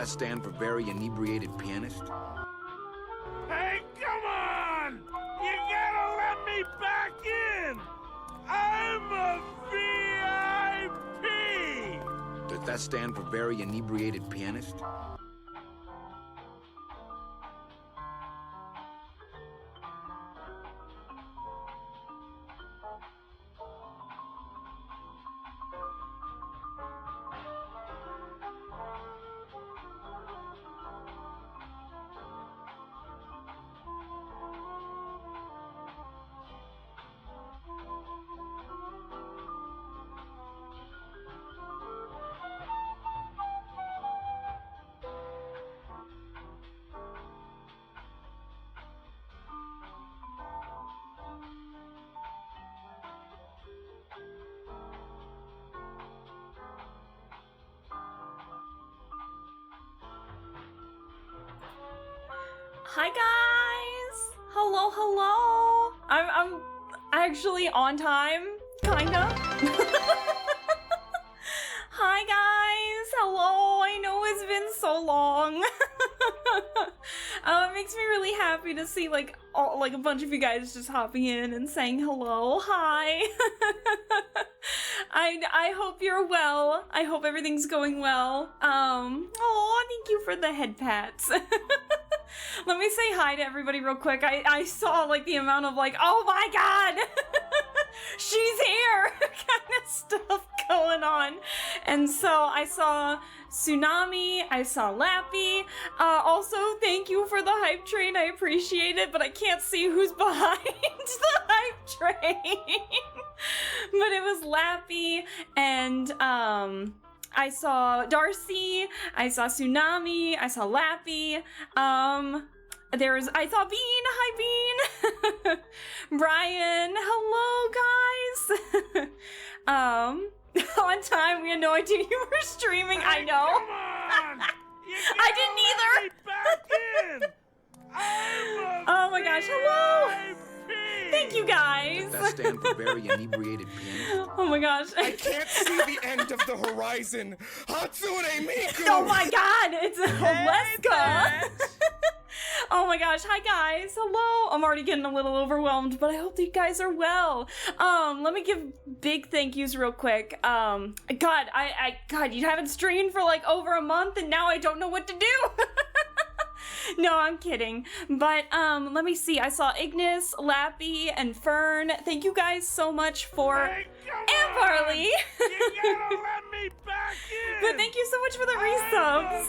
that stand for very inebriated pianist? Hey, come on! You gotta let me back in! I'm a VIP! Does that stand for very inebriated pianist? Hi guys! Hello, hello! I'm actually on time, kinda. Hi guys! Hello! I know it's been so long. It makes me really happy to see like a bunch of you guys just hopping in and saying hello. Hi! I hope you're well. I hope everything's going well. Oh, thank you for the head pats. Let me say hi to everybody real quick. I saw like the amount of like, oh my god, she's here kind of stuff going on. And so I saw Tsunami, I saw Lappy. Also, thank you for the hype train. I appreciate it, but I can't see who's behind the hype train. But it was Lappy and I saw Darcy, I saw Tsunami, I saw Lappy, I saw Bean, hi Bean, Brian, hello guys, on time, we had no idea you were streaming, Hey, I know. Come on! I didn't either. Back in! I'm a Oh my gosh, hello. VIP! Thank you guys. Does that stand for very inebriated pianist? Oh my gosh. I can't see the end of the horizon. Hatsune Miku! Oh my god, it's Oleska! Oh my gosh, hi guys, hello! I'm already getting a little overwhelmed, but I hope that you guys are well. Let me give big thank yous real quick. God, God, you haven't streamed for like over a month and now I don't know what to do! No, I'm kidding. But, let me see. I saw Ignis, Lappy, and Fern. Thank you guys so much for... Hey, come and on! Barley! You gotta let me back in! But thank you so much for the resubs!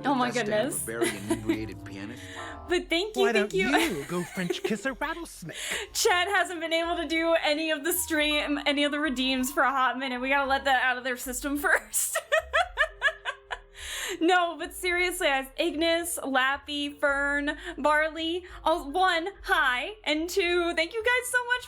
Oh my Does that stand goodness. for very inebriated pianist? But thank you, Why thank don't you. you go French kiss a rattlesnake? Chad hasn't been able to do any of the stream, any of the redeems for a hot minute. We gotta let that out of their system first. No, but seriously, I have Ignis, Lappy, Fern, Barley. One, hi, and two, thank you guys so much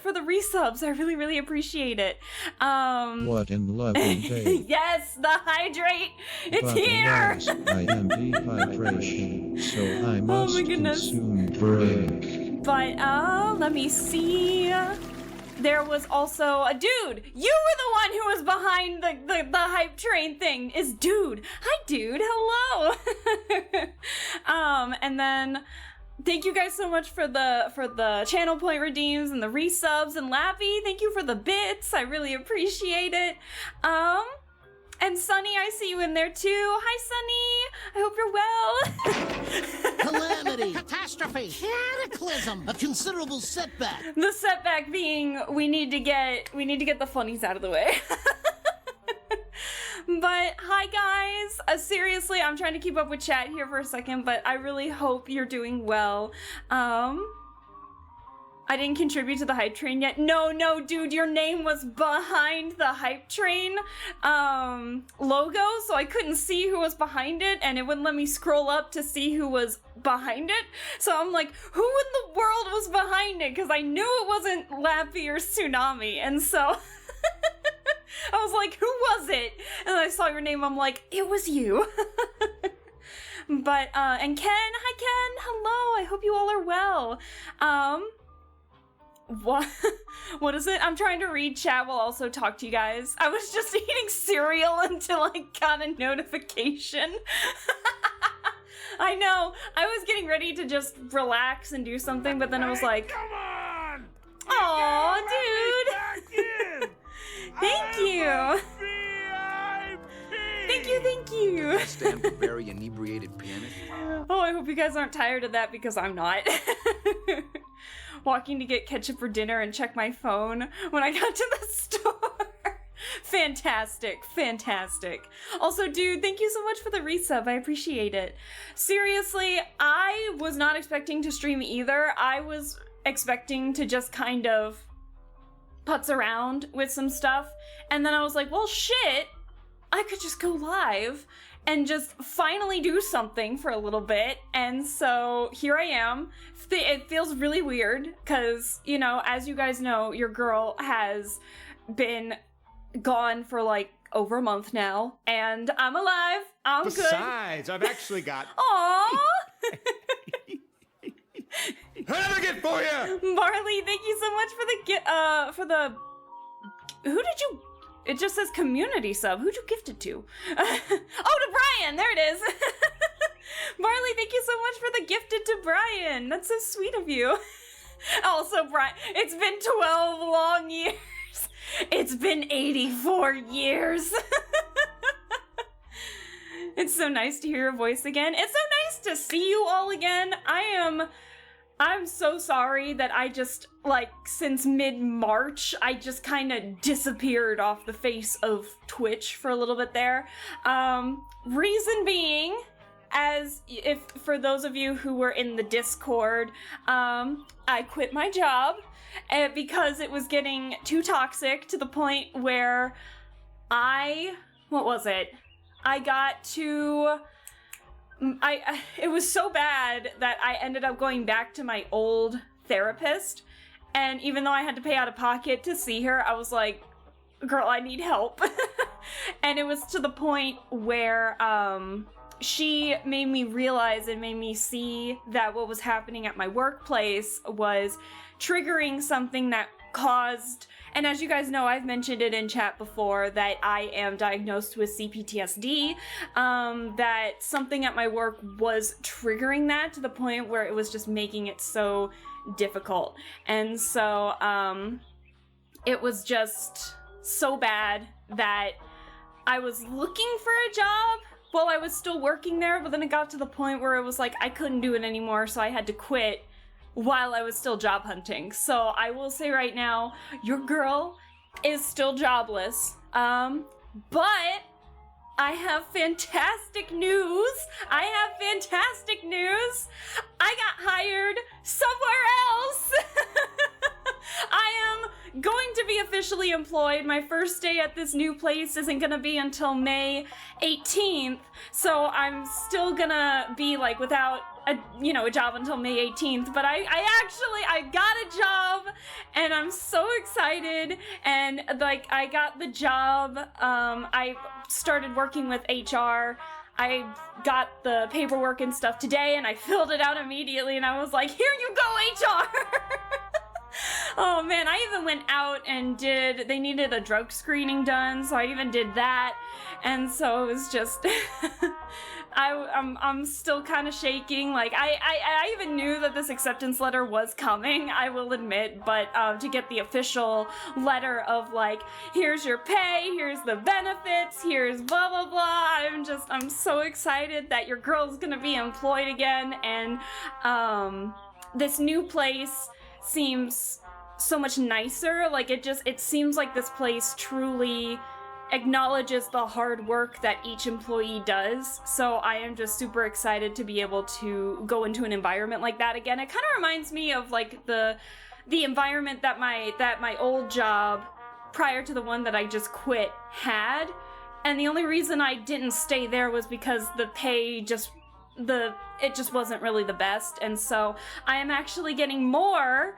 for the resubs. I really, really appreciate it. What in love and day? Yes, the hydrate, it's But here. alas, I am dehydration, so I Oh must my goodness. consume drink. But let me see. There was also a dude. You were the one who was behind the hype train thing. Is dude. Hi dude. Hello. And then thank you guys so much for the channel point redeems and the resubs, and Lappy, thank you for the bits. I really appreciate it. And Sunny, I see you in there too. Hi Sunny. I hope you're well. Calamity, catastrophe, cataclysm, a considerable setback. The setback being we need to get the funnies out of the way. But hi guys, seriously, I'm trying to keep up with chat here for a second, but I really hope you're doing well. I didn't contribute to the hype train yet. No, dude, your name was behind the hype train logo, so I couldn't see who was behind it, and it wouldn't let me scroll up to see who was behind it. So I'm like, who in the world was behind it? Because I knew it wasn't Lappy or Tsunami, and so I was like, who was it? And I saw your name, I'm like, it was you. But, and Ken, hi Ken, hello, I hope you all are well. What? What is it? I'm trying to read chat while also talk to you guys. I was just eating cereal until I got a notification. I know. I was getting ready to just relax and do something, but then I was like, Come on! "Aw, Let me dude." back in! Thank you. I'm a VIP! Thank you. That stand for very inebriated pianist? Oh, I hope you guys aren't tired of that because I'm not. Walking to get ketchup for dinner and check my phone when I got to the store. Fantastic. Also, dude, thank you so much for the resub. I appreciate it. Seriously, I was not expecting to stream either. I was expecting to just kind of putz around with some stuff. And then I was like, well, shit, I could just go live and just finally do something for a little bit. And so here I am. It feels really weird because, you know, as you guys know, your girl has been gone for like over a month now, and I'm alive. I'm good. Besides, I've actually got Aww. Another gift for you! Marley, thank you so much for the who did you, it just says community sub. Who'd you gift it to? Oh, to Brian, there it is. Marley, thank you so much for the gifted to Brian. That's so sweet of you. Also, Brian, it's been 12 long years. It's been 84 years. It's so nice to hear your voice again. It's so nice to see you all again. I'm so sorry that I just, like, since mid-March, I just kind of disappeared off the face of Twitch for a little bit there. Reason being, if for those of you who were in the Discord, I quit my job because it was getting too toxic to the point where what was it? It was so bad that I ended up going back to my old therapist, and even though I had to pay out of pocket to see her, I was like, girl, I need help. And it was to the point where she made me realize and made me see that what was happening at my workplace was triggering something that caused, and as you guys know, I've mentioned it in chat before, that I am diagnosed with CPTSD, that something at my work was triggering that to the point where it was just making it so difficult. And so, it was just so bad that I was looking for a job while I was still working there, but then it got to the point where it was like I couldn't do it anymore, so I had to quit while I was still job hunting. So I will say right now, your girl is still jobless. But I have fantastic news. I got hired somewhere else. I am going to be officially employed. My first day at this new place isn't gonna be until May 18th. So I'm still gonna be like without a job until May 18th, but I got a job, and I'm so excited, and like I got the job. I started working with HR. I got the paperwork and stuff today, and I filled it out immediately, and I was like, here you go, HR. Oh man, I even went out and they needed a drug screening done, so I even did that. And so it was just I'm still kind of shaking. Like I even knew that this acceptance letter was coming, I will admit, but to get the official letter of like, here's your pay, here's the benefits, here's blah blah blah, I'm so excited that your girl's gonna be employed again. And this new place seems so much nicer. Like it seems like this place truly acknowledges the hard work that each employee does. So I am just super excited to be able to go into an environment like that again. It kind of reminds me of like the environment that my old job prior to the one that I just quit had. And the only reason I didn't stay there was because the pay it just wasn't really the best. And so I am actually getting more,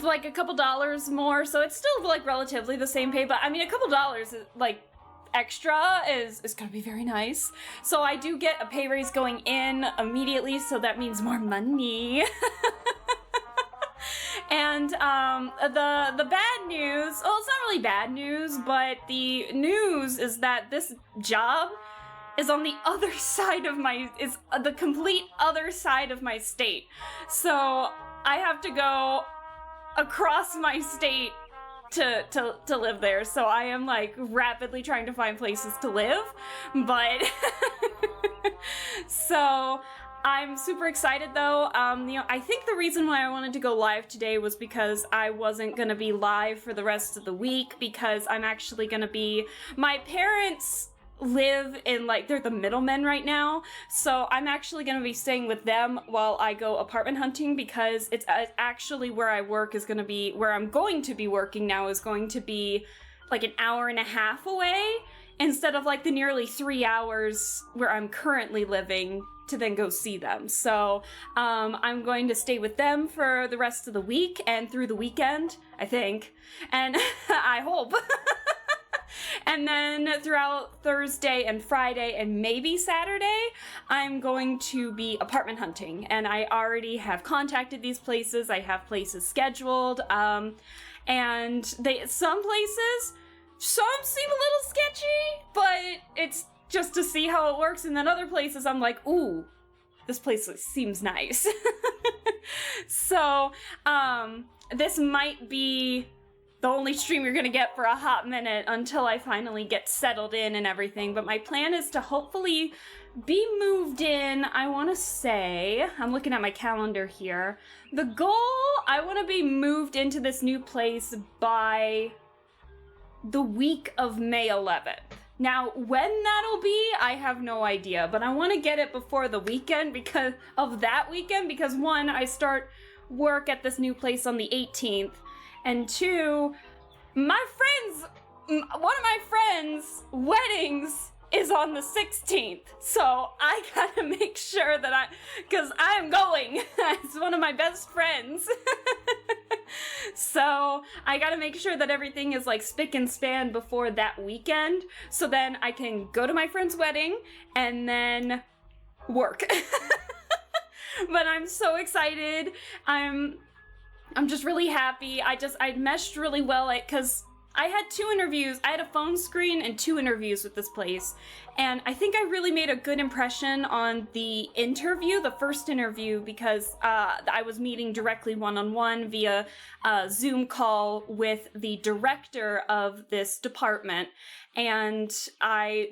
like a couple dollars more, so it's still like relatively the same pay, but I mean a couple dollars like extra is gonna be very nice. So I do get a pay raise going in immediately, so that means more money. And the bad news, well, it's not really bad news, but the news is that this job is on the other side of is the complete other side of my state. So I have to go across my state to live there. So I am like rapidly trying to find places to live, but so I'm super excited though. I think the reason why I wanted to go live today was because I wasn't gonna be live for the rest of the week, because I'm actually gonna be, my parents live in, like, they're the middlemen right now, so I'm actually gonna be staying with them while I go apartment hunting, because it's actually where I work is gonna be, where I'm going to be working now is going to be like an hour and a half away, instead of like the nearly 3 hours where I'm currently living to then go see them. So I'm going to stay with them for the rest of the week and through the weekend, I think, and I hope. And then throughout Thursday and Friday and maybe Saturday, I'm going to be apartment hunting. And I already have contacted these places. I have places scheduled. And some places, some seem a little sketchy, but it's just to see how it works. And then other places I'm like, ooh, this place seems nice. So, this might be the only stream you're gonna get for a hot minute until I finally get settled in and everything, but my plan is to hopefully be moved in, I wanna say, I'm looking at my calendar here, the goal, I wanna be moved into this new place by the week of May 11th. Now, when that'll be, I have no idea, but I wanna get it before the weekend because of that weekend, because one, I start work at this new place on the 18th, and two, one of my friends' weddings is on the 16th. So I gotta make sure that because I'm going. It's one of my best friends. So I gotta make sure that everything is like spick and span before that weekend. So then I can go to my friend's wedding and then work. But I'm so excited. I'm just really happy. I meshed really well because I had 2 interviews. I had a phone screen and 2 interviews with this place. And I think I really made a good impression on the interview, the first interview, because I was meeting directly one-on-one via a Zoom call with the director of this department. And I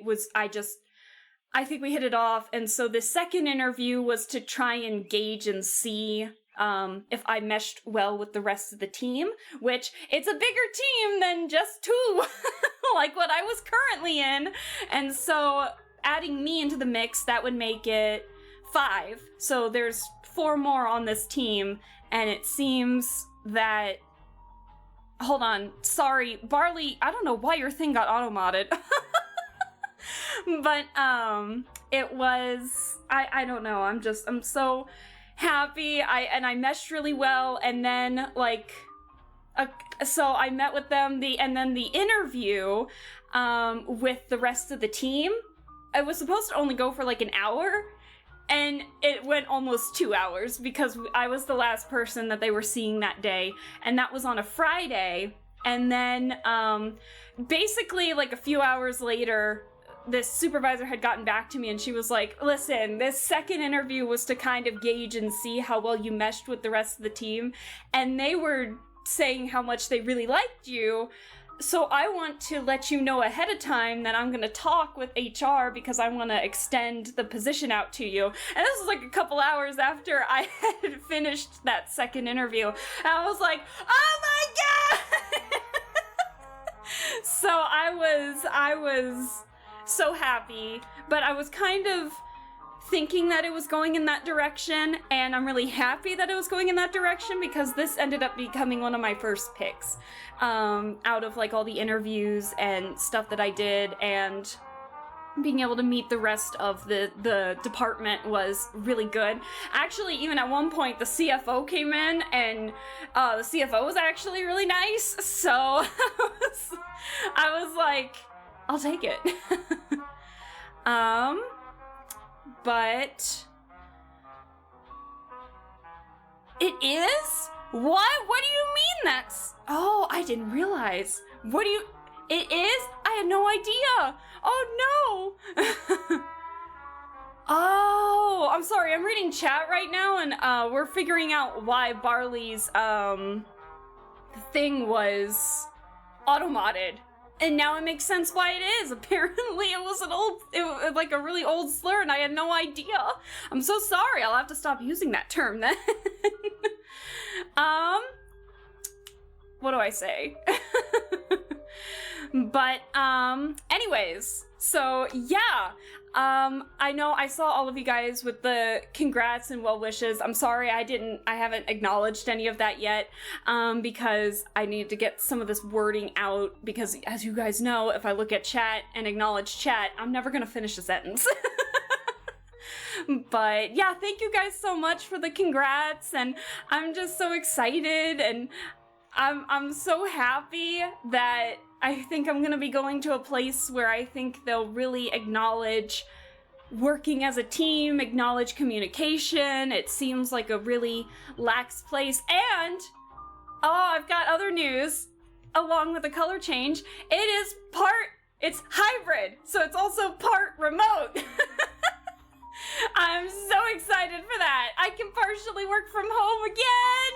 think we hit it off. And so the second interview was to try and gauge and see if I meshed well with the rest of the team, which it's a bigger team than just 2, like what I was currently in. And so adding me into the mix, that would make it 5. So there's 4 more on this team, and it seems that, hold on, sorry, Barley, I don't know why your thing got auto-modded. But it was, I don't know, I'm so happy. I meshed really well, and then so I met with them, and then the interview with the rest of the team, it was supposed to only go for like an hour, and it went almost 2 hours because I was the last person that they were seeing that day, and that was on a Friday. And then basically like a few hours later, this supervisor had gotten back to me, and she was like, listen, this second interview was to kind of gauge and see how well you meshed with the rest of the team, and they were saying how much they really liked you, so I want to let you know ahead of time that I'm gonna talk with HR because I want to extend the position out to you. And this was like a couple hours after I had finished that second interview, and I was like, oh my god! So I was so happy, but I was kind of thinking that it was going in that direction, and I'm really happy that it was going in that direction because this ended up becoming one of my first picks out of like all the interviews and stuff that I did, and being able to meet the rest of the department was really good. Actually, even at one point, the CFO came in, and the CFO was actually really nice, so I was like, I'll take it. But it is What? What do you mean that's... Oh, I didn't realize. What do you... It is? I had no idea. Oh, no. Oh, I'm sorry. I'm reading chat right now, and we're figuring out why Barley's thing was automodded. And now it makes sense why it is. Apparently it was like a really old slur, and I had no idea. I'm so sorry. I'll have to stop using that term then. What do I say? But, anyways, so yeah. I know I saw all of you guys with the congrats and well wishes. I'm sorry I haven't acknowledged any of that yet, because I need to get some of this wording out, because as you guys know, if I look at chat and acknowledge chat, I'm never gonna finish a sentence. But yeah, thank you guys so much for the congrats, and I'm just so excited, and I'm so happy that I think I'm gonna be going to a place where I think they'll really acknowledge working as a team, acknowledge communication. It seems like a really lax place. And, oh, I've got other news along with the color change. It's hybrid, so it's also part remote. I'm so excited for that. I can partially work from home again.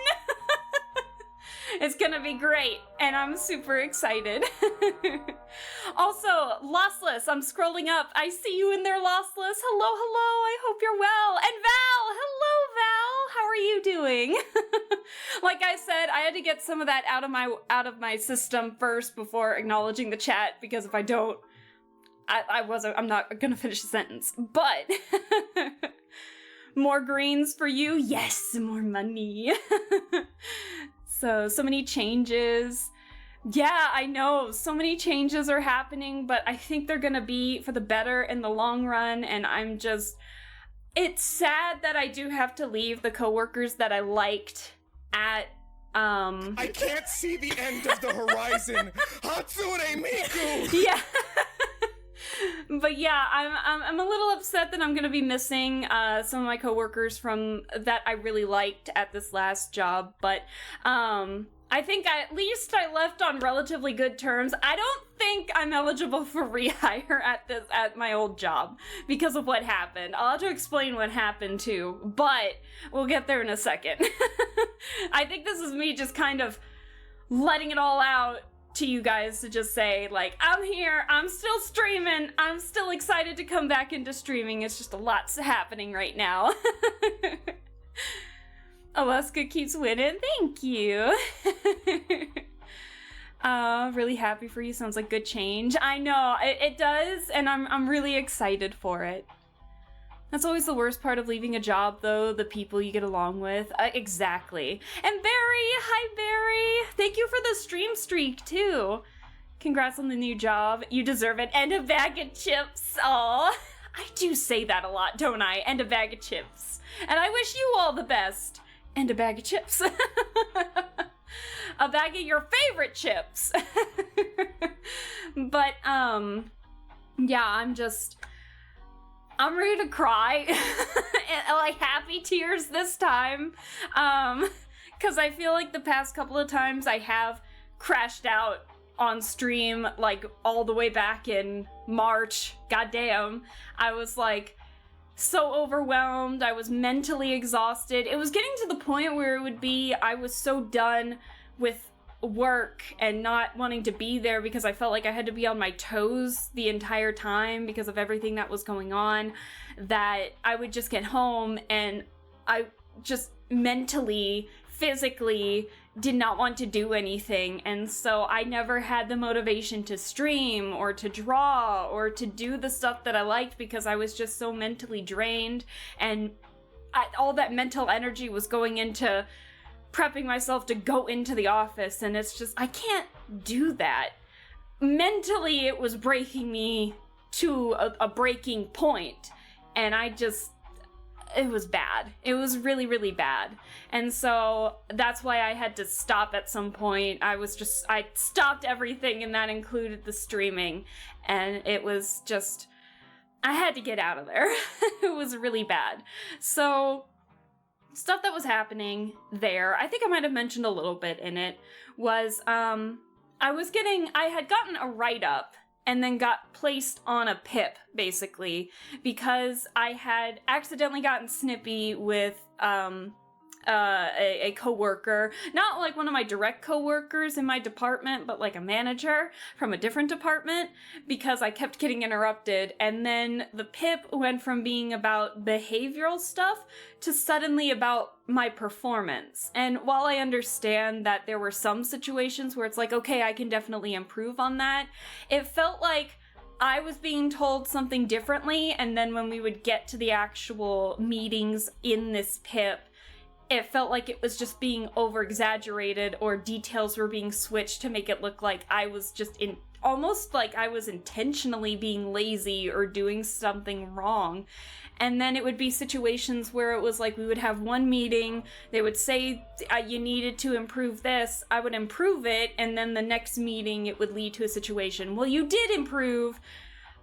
It's gonna be great, and I'm super excited. Also, Lossless, I'm scrolling up. I see you in there, Lossless. Hello, hello, I hope you're well. And Val, hello, Val. How are you doing? Like I said, I had to get some of that out of my system first before acknowledging the chat, because if I don't, I'm not gonna finish the sentence. But more greens for you? Yes, more money. So many changes. Yeah, I know, so many changes are happening, but I think they're gonna be for the better in the long run, and it's sad that I do have to leave the coworkers that I liked at, I can't see the end of the horizon. Hatsune Miku! Yeah. But yeah, I'm a little upset that I'm gonna be missing some of my coworkers from that I really liked at this last job, but I think at least I left on relatively good terms. I don't think I'm eligible for rehire at my old job because of what happened. I'll have to explain what happened too, but we'll get there in a second. I think this is me just kind of letting it all out to you guys to just say, like, I'm here, I'm still streaming, I'm still excited to come back into streaming. It's just a lot's happening right now. Alaska keeps winning, thank you. Really happy for you, sounds like good change. I know, it does, and I'm really excited for it. That's always the worst part of leaving a job, though, the people you get along with. Exactly. And Barry, hi Barry! Thank you for the stream streak, too. Congrats on the new job. You deserve it. And a bag of chips. Aw. I do say that a lot, don't I? And a bag of chips. And I wish you all the best. And a bag of chips. A bag of your favorite chips. But, yeah, I'm ready to cry. Like happy tears this time. Cause I feel like the past couple of times I have crashed out on stream, like all the way back in March. Goddamn. I was like so overwhelmed. I was mentally exhausted. It was getting to the point where it would be, I was so done with work and not wanting to be there because I felt like I had to be on my toes the entire time because of everything that was going on, that I would just get home and I just mentally, physically did not want to do anything. And so I never had the motivation to stream or to draw or to do the stuff that I liked because I was just so mentally drained, and all that mental energy was going into prepping myself to go into the office, and it's just, I can't do that. Mentally, it was breaking me to a breaking point, and it was bad. It was really, really bad. And so that's why I had to stop at some point. I stopped everything, and that included the streaming, and it was just, I had to get out of there. It was really bad. So stuff that was happening there, I think I might have mentioned a little bit in it, was I had gotten a write-up and then got placed on a PIP, basically, because I had accidentally gotten snippy with a coworker, not like one of my direct coworkers in my department, but like a manager from a different department, because I kept getting interrupted. And then the PIP went from being about behavioral stuff to suddenly about my performance. And while I understand that there were some situations where it's like, okay, I can definitely improve on that, it felt like I was being told something differently, and then when we would get to the actual meetings in this PIP, it felt like it was just being over-exaggerated, or details were being switched to make it look like I was just almost like I was intentionally being lazy or doing something wrong. And then it would be situations where it was like we would have one meeting, they would say you needed to improve this, I would improve it, and then the next meeting it would lead to a situation, well, you did improve,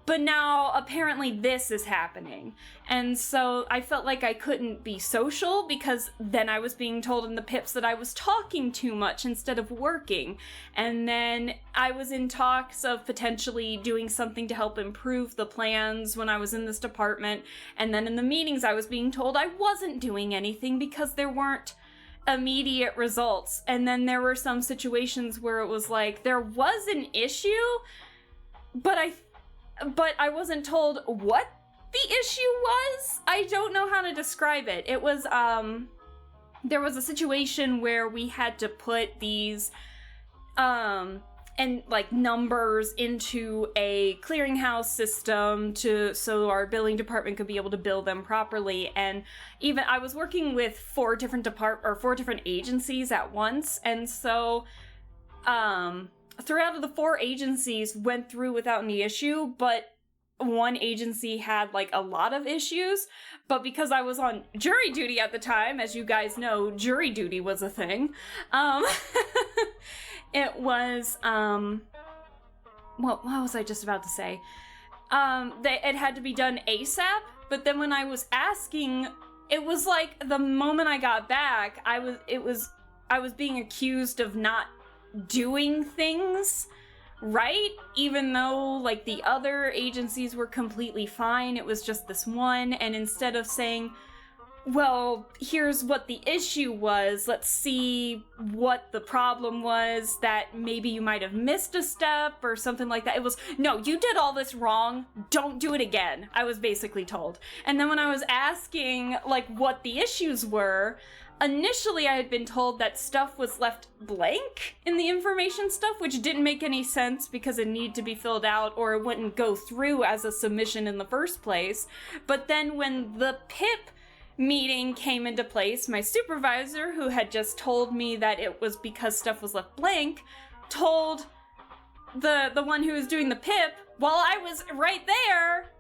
but now apparently this is happening. And so I felt like I couldn't be social, because then I was being told in the PIPs that I was talking too much instead of working. And then I was in talks of potentially doing something to help improve the plans when I was in this department. And then in the meetings I was being told I wasn't doing anything because there weren't immediate results. And then there were some situations where it was like there was an issue, but I wasn't told what the issue was. I don't know how to describe it. It was, there was a situation where we had to put these, and like numbers into a clearinghouse system so our billing department could be able to bill them properly. And even I was working with four different agencies at once, and so, three out of the four agencies went through without any issue, but one agency had like a lot of issues. But because I was on jury duty at the time, as you guys know, jury duty was a thing. It was, what was I just about to say? It had to be done ASAP, but then when I was asking, it was like the moment I got back, I was being accused of not doing things right, even though like the other agencies were completely fine. It was just this one, and instead of saying, well, here's what the issue was, let's see what the problem was, that maybe you might have missed a step or something like that, it was, no, you did all this wrong, don't do it again, I was basically told. And then when I was asking like what the issues were, initially I had been told that stuff was left blank in the information stuff, which didn't make any sense because it needed to be filled out or it wouldn't go through as a submission in the first place. But then when the PIP meeting came into place, my supervisor, who had just told me that it was because stuff was left blank, told the one who was doing the PIP, while I was right there,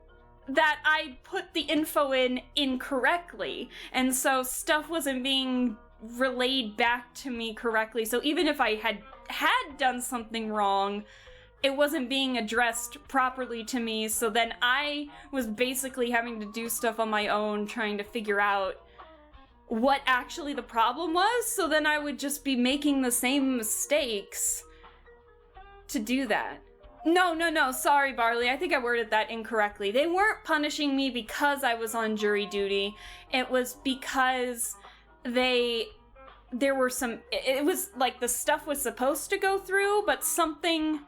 that I put the info in incorrectly, and so stuff wasn't being relayed back to me correctly. So even if I had done something wrong, it wasn't being addressed properly to me, so then I was basically having to do stuff on my own, trying to figure out what actually the problem was, so then I would just be making the same mistakes to do that. No, sorry, Barley, I think I worded that incorrectly. They weren't punishing me because I was on jury duty. It was because there were some, it was like the stuff was supposed to go through, but something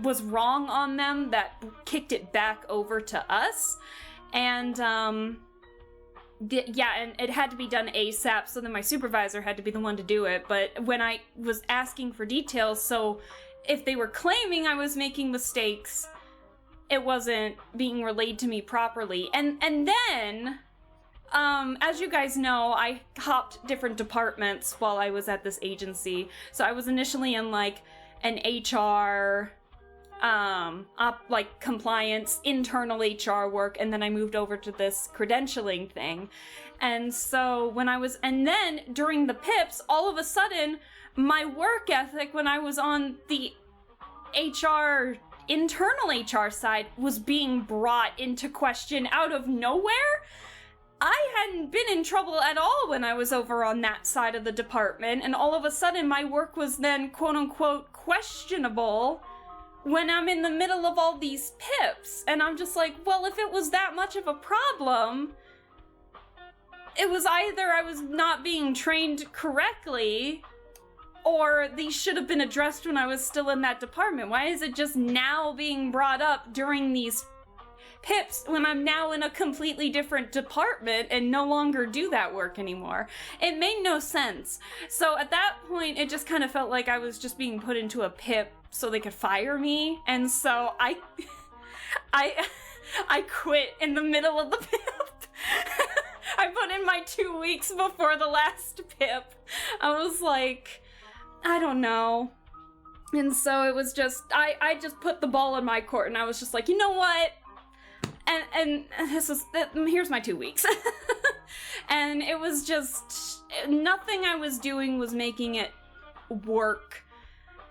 was wrong on them that kicked it back over to us. And, and it had to be done ASAP, so then my supervisor had to be the one to do it. But when I was asking for details, so if they were claiming I was making mistakes, it wasn't being relayed to me properly. And then, as you guys know, I hopped different departments while I was at this agency. So I was initially in like an HR, like compliance, internal HR work, and then I moved over to this credentialing thing. And so and then during the PIPs, all of a sudden, my work ethic when I was on the internal HR side was being brought into question out of nowhere. I hadn't been in trouble at all when I was over on that side of the department, and all of a sudden my work was then quote-unquote questionable when I'm in the middle of all these pips. And I'm just like, well, if it was that much of a problem, it was either I was not being trained correctly, or these should have been addressed when I was still in that department. Why is it just now being brought up during these pips when I'm now in a completely different department and no longer do that work anymore? It made no sense. So at that point, it just kind of felt like I was just being put into a pip so they could fire me. And so I quit in the middle of the pip. I put in my 2 weeks before the last pip. I was like, I don't know. And so it was just, I just put the ball in my court, and I was just like, you know what? And here's my 2 weeks. And it was just, nothing I was doing was making it work.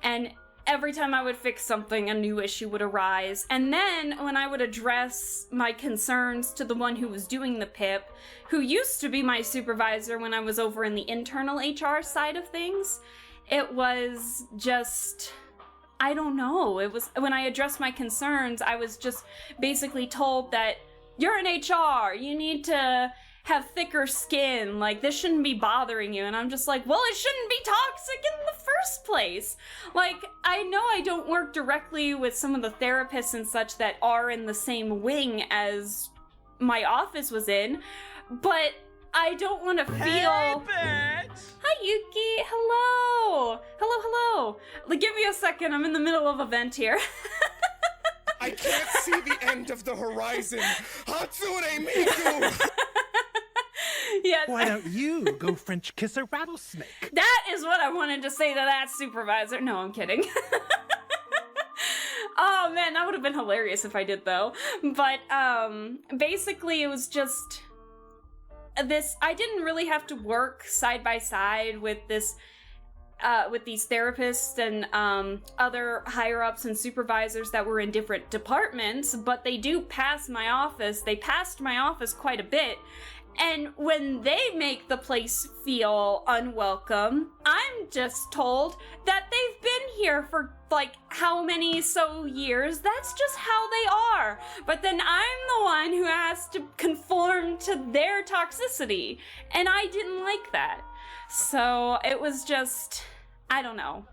And every time I would fix something, a new issue would arise. And then when I would address my concerns to the one who was doing the PIP, who used to be my supervisor when I was over in the internal HR side of things, it was just, I don't know. It was, when I addressed my concerns, I was just basically told that you're in HR, you need to have thicker skin, like this shouldn't be bothering you. And I'm just like, well, it shouldn't be toxic in the first place. Like, I know I don't work directly with some of the therapists and such that are in the same wing as my office was in, but I don't want to feel... Hey, bitch! Hi, Yuki! Hello! Hello! Like, give me a second, I'm in the middle of a vent here. I can't see the end of the horizon. Hatsune Miku! Yeah. Why don't you go French kiss a rattlesnake? That is what I wanted to say to that supervisor. No, I'm kidding. Oh man, that would have been hilarious if I did though. But basically it was just this, I didn't really have to work side by side with this with these therapists and other higher ups and supervisors that were in different departments, but they do pass my office. They passed my office quite a bit. And when they make the place feel unwelcome, I'm just told that they've been here for like how many so years. That's just how they are. But then I'm the one who has to conform to their toxicity. And I didn't like that. So it was just, I don't know.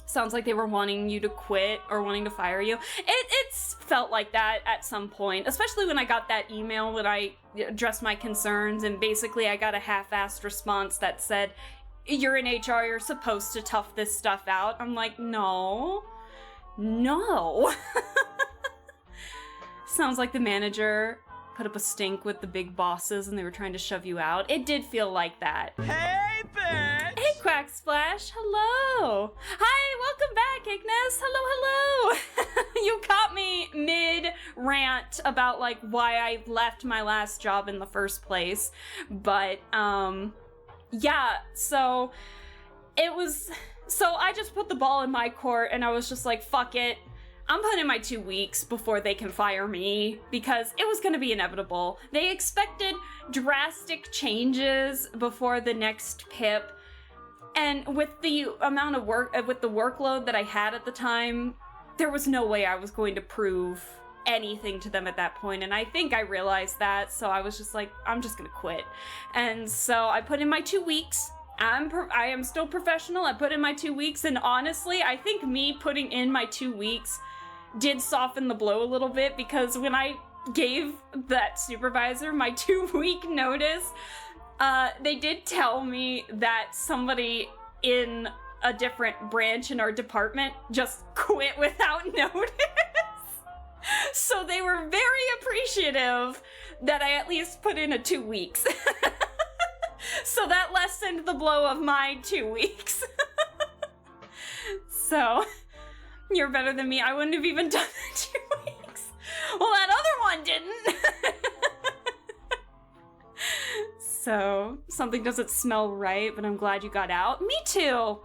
Sounds like they were wanting you to quit or wanting to fire you. It's felt like that at some point, especially when I got that email when I addressed my concerns, and basically I got a half-assed response that said, you're in HR, you're supposed to tough this stuff out. I'm like, no. Sounds like the manager put up a stink with the big bosses and they were trying to shove you out. It did feel like that. Hey, bitch! Hey, Quack Splash. Hello. Hi, welcome back, Ignis. Hello. You caught me mid-rant about, like, why I left my last job in the first place. But, yeah, so it was... So I just put the ball in my court and I was just like, fuck it. I'm putting in my 2 weeks before they can fire me because it was going to be inevitable. They expected drastic changes before the next PIP. And with the amount of work, with the workload that I had at the time, there was no way I was going to prove anything to them at that point. And I think I realized that. So I was just like, I'm just going to quit. And so I put in my 2 weeks. I am still professional. I put in my 2 weeks. And honestly, I think me putting in my 2 weeks did soften the blow a little bit, because when I gave that supervisor my 2 week notice, they did tell me that somebody in a different branch in our department just quit without notice. So they were very appreciative that I at least put in a 2 weeks. So that lessened the blow of my 2 weeks. So, you're better than me. I wouldn't have even done the 2 weeks. Well, that other one didn't. So, something doesn't smell right, but I'm glad you got out. Me too.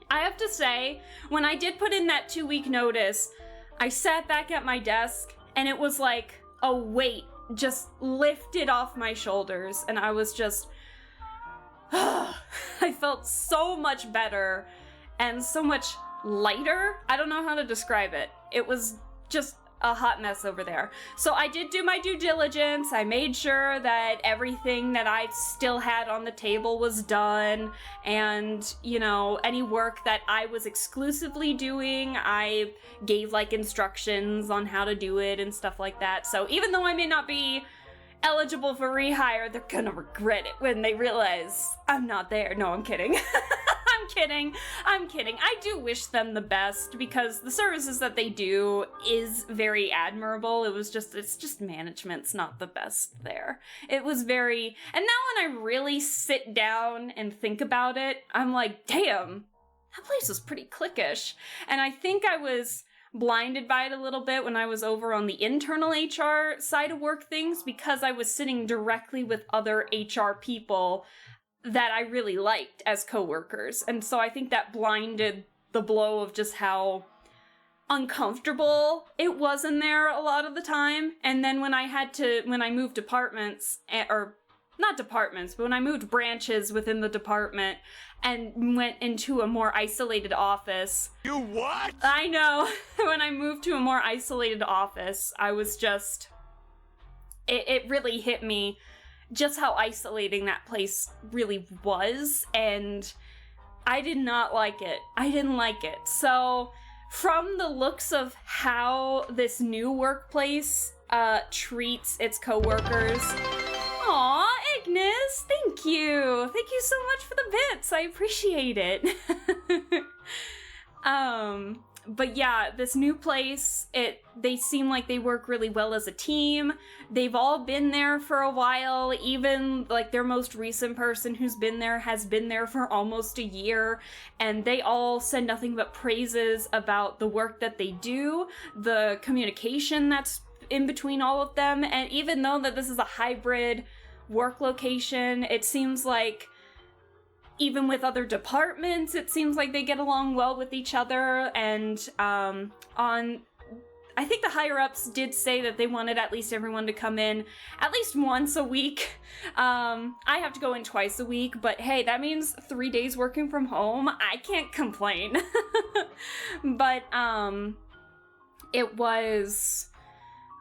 I have to say, when I did put in that 2 week notice, I sat back at my desk and it was like a weight just lifted off my shoulders, and I was just I felt so much better and so much lighter. I don't know how to describe it. It was just a hot mess over there. So I did do my due diligence. I made sure that everything that I still had on the table was done, and, you know, any work that I was exclusively doing, I gave like instructions on how to do it and stuff like that. So even though I may not be eligible for rehire, they're gonna regret it when they realize I'm not there. No, I'm kidding. I'm kidding. I do wish them the best, because the services that they do is very admirable. It's just management's not the best there. It was very, and now when I really sit down and think about it, I'm like, damn, that place was pretty cliquish. And I think I was blinded by it a little bit when I was over on the internal HR side of work things, because I was sitting directly with other HR people that I really liked as coworkers. And so I think that blinded the blow of just how uncomfortable it was in there a lot of the time. And then when I moved departments, or not departments, but when I moved branches within the department and went into a more isolated office. You what? I know. When I moved to a more isolated office, I was just, it really hit me just how isolating that place really was, and I did not like it. I didn't like it. So from the looks of how this new workplace treats its coworkers, aw, Ignis, thank you. Thank you so much for the bits. I appreciate it. But yeah, this new place, they seem like they work really well as a team. They've all been there for a while. Even like their most recent person who's been there has been there for almost a year, and they all said nothing but praises about the work that they do, the communication that's in between all of them. And even though that this is a hybrid work location, it seems like even with other departments, it seems like they get along well with each other. And I think the higher-ups did say that they wanted at least everyone to come in at least once a week. I have to go in twice a week, but hey, that means 3 days working from home. I can't complain. But it was,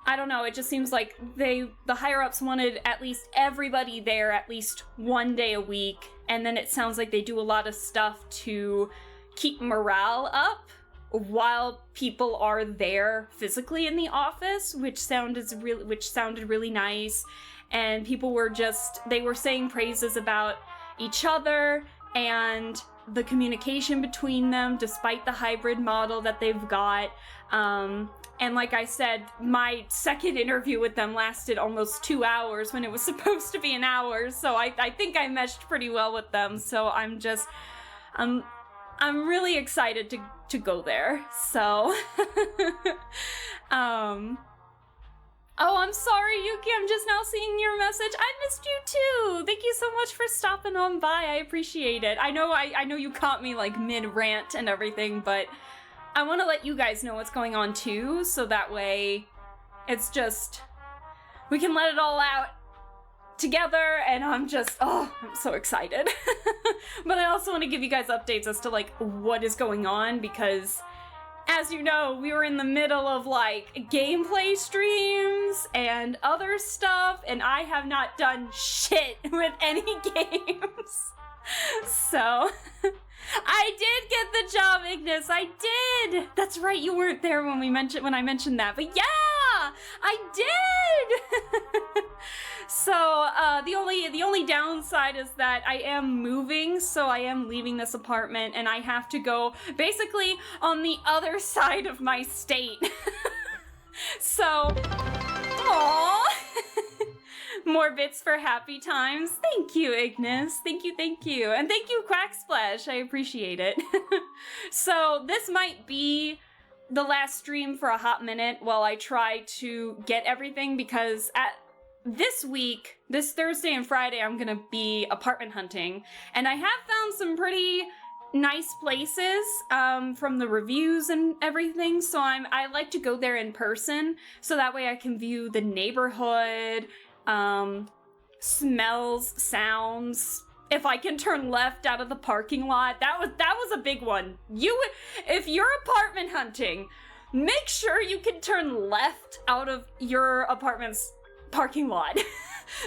I don't know, it just seems like the higher-ups wanted at least everybody there at least 1 day a week, and then it sounds like they do a lot of stuff to keep morale up while people are there physically in the office, which sounded really nice. And people were they were saying praises about each other and the communication between them, despite the hybrid model that they've got. And like I said, my second interview with them lasted almost 2 hours when it was supposed to be an hour, so I think I meshed pretty well with them. So I'm really excited to go there. So oh, I'm sorry, Yuki, I'm just now seeing your message. I missed you too. Thank you so much for stopping on by. I appreciate it. I know you caught me like mid-rant and everything, but I want to let you guys know what's going on too, so that way it's just, we can let it all out together, and I'm so excited. But I also want to give you guys updates as to like what is going on, because as you know, we were in the middle of like gameplay streams and other stuff, and I have not done shit with any games. So I did get the job, Ignis. I did. That's right. You weren't there when I mentioned that, but yeah, I did. So the only downside is that I am moving, so I am leaving this apartment, and I have to go basically on the other side of my state. So, aww. More bits for happy times. Thank you, Ignis. Thank you. And thank you, Quacksplash. I appreciate it. So this might be the last stream for a hot minute while I try to get everything, because this week, this Thursday and Friday, I'm gonna be apartment hunting, and I have found some pretty nice places from the reviews and everything, so I like to go there in person so that way I can view the neighborhood, smells, sounds. If I can turn left out of the parking lot, that was a big one. If you're apartment hunting, make sure you can turn left out of your apartment's parking lot.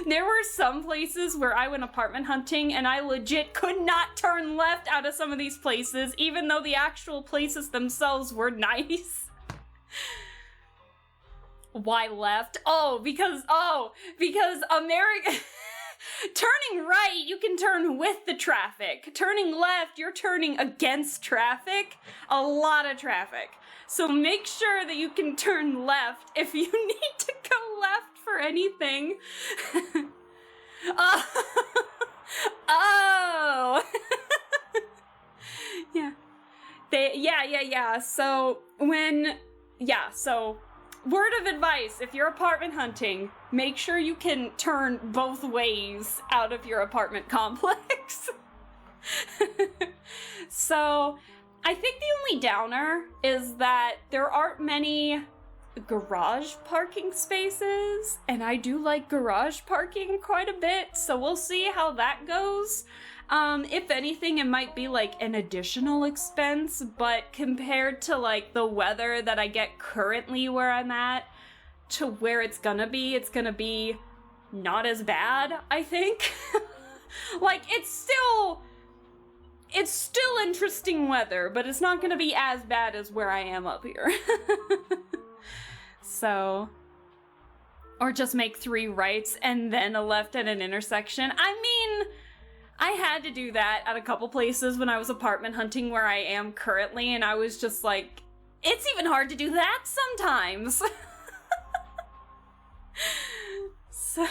There were some places where I went apartment hunting and I legit could not turn left out of some of these places, even though the actual places themselves were nice. Why left? Because America... Turning right, you can turn with the traffic. Turning left, you're turning against traffic. A lot of traffic. So make sure that you can turn left if you need to go left for anything. Oh. Yeah. So word of advice, if you're apartment hunting, make sure you can turn both ways out of your apartment complex. So, I think the only downer is that there aren't many garage parking spaces, and I do like garage parking quite a bit, so we'll see how that goes. If anything, it might be like an additional expense, but compared to like the weather that I get currently where I'm at to where it's gonna be not as bad, I think. Like, it's still interesting weather, but it's not gonna be as bad as where I am up here. So, or just make 3 rights and then a left at an intersection. I mean, I had to do that at a couple places when I was apartment hunting where I am currently, and I was just like, it's even hard to do that sometimes. So,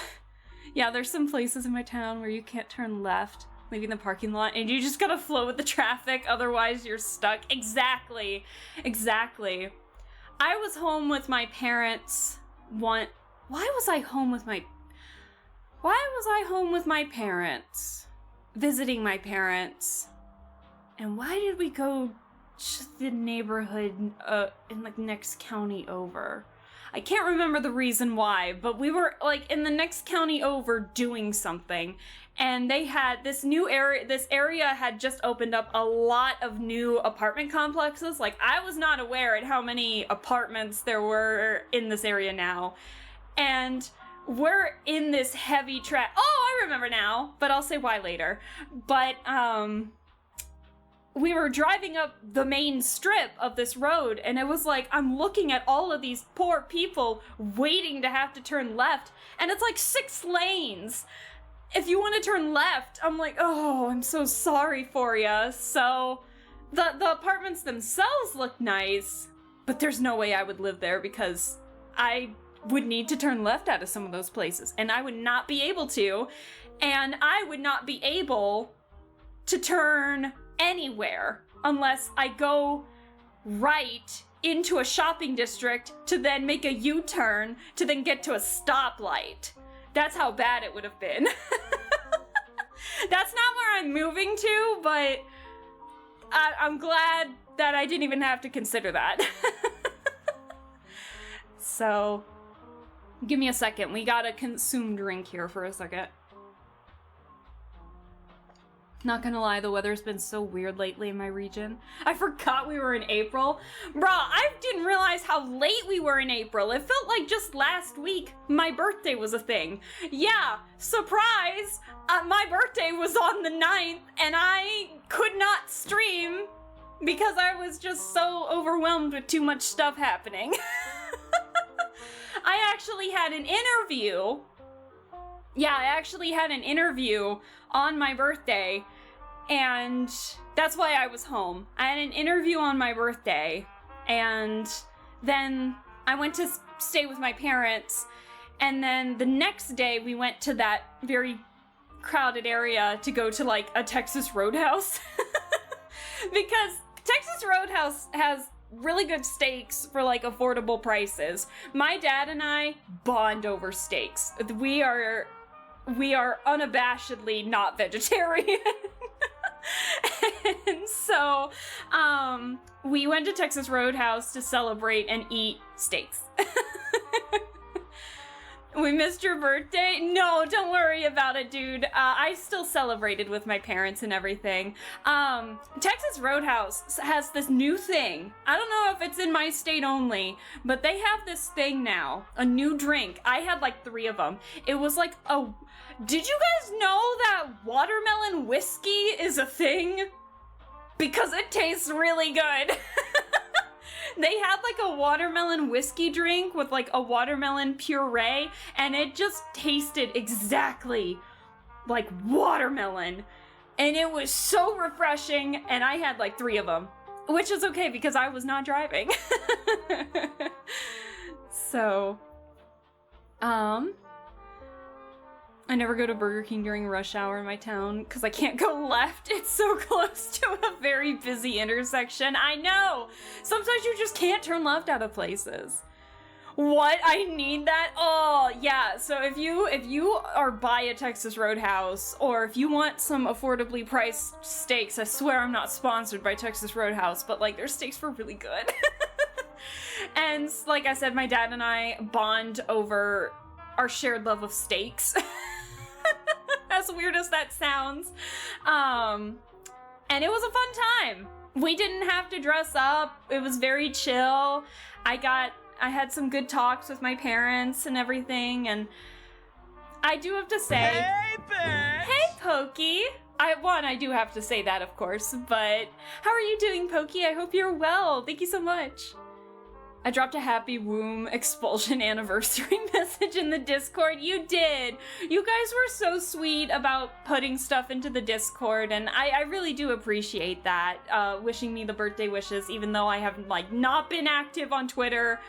yeah, there's some places in my town where you can't turn left, leaving the parking lot, and you just gotta flow with the traffic, otherwise you're stuck. Exactly. I was home with my parents Why was I home with my parents? Visiting my parents. And why did we go to the neighborhood in like next county over? I can't remember the reason why, but we were like in the next county over doing something, and they had this area had just opened up a lot of new apartment complexes. Like, I was not aware at how many apartments there were in this area now. And we're in this heavy traffic. Oh, I remember now, but I'll say why later. But, we were driving up the main strip of this road, and it was like, I'm looking at all of these poor people waiting to have to turn left, and it's like 6 lanes. If you want to turn left, I'm like, oh, I'm so sorry for you. So, the apartments themselves look nice, but there's no way I would live there because I would need to turn left out of some of those places, and I would not be able to, and I would not be able to turn anywhere unless I go right into a shopping district to then make a U-turn to then get to a stoplight. That's how bad it would have been. That's not where I'm moving to, but I'm glad that I didn't even have to consider that. So, give me a second. We gotta consume drink here for a second. Not gonna lie, the weather's been so weird lately in my region. I forgot we were in April. Bruh, I didn't realize how late we were in April. It felt like just last week my birthday was a thing. Yeah, surprise! My birthday was on the 9th, and I could not stream because I was just so overwhelmed with too much stuff happening. I actually had an interview. Yeah, I actually had an interview on my birthday, and that's why I was home. I had an interview on my birthday, and then I went to stay with my parents, and then the next day we went to that very crowded area to go to like a Texas Roadhouse. Because Texas Roadhouse has really good steaks for like affordable prices. My dad and I bond over steaks. We are unabashedly not vegetarian. And so, we went to Texas Roadhouse to celebrate and eat steaks. We missed your birthday? No, don't worry about it, dude. I still celebrated with my parents and everything. Texas Roadhouse has this new thing. I don't know if it's in my state only, but they have this thing now. A new drink. I had like 3 of them. It was like a... Did you guys know that watermelon whiskey is a thing? Because it tastes really good. They had like a watermelon whiskey drink with like a watermelon puree, and it just tasted exactly like watermelon. And it was so refreshing, and I had like 3 of them, which is okay because I was not driving. So, I never go to Burger King during rush hour in my town because I can't go left. It's so close to a very busy intersection. I know! Sometimes you just can't turn left out of places. What? I need that? Oh, yeah. So if you are by a Texas Roadhouse, or if you want some affordably priced steaks, I swear I'm not sponsored by Texas Roadhouse, but like their steaks were really good. And like I said, my dad and I bond over our shared love of steaks. As weird as that sounds. And it was a fun time. We didn't have to dress up. It was very chill. I had some good talks with my parents and everything, and I do have to say... Hey, bitch! Hey, Pokey! I do have to say that, of course, but how are you doing, Pokey? I hope you're well. Thank you so much. I dropped a happy womb expulsion anniversary message in the Discord. You did. You guys were so sweet about putting stuff into the Discord, and I really do appreciate that. Wishing me the birthday wishes, even though I have like not been active on Twitter.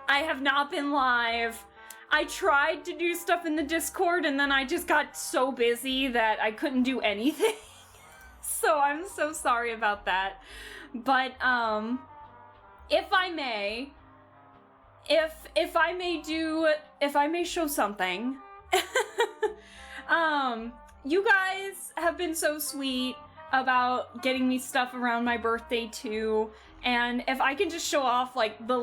I have not been live. I tried to do stuff in the Discord, and then I just got so busy that I couldn't do anything. So I'm so sorry about that. But if I may show something, you guys have been so sweet about getting me stuff around my birthday too, and if I can just show off like the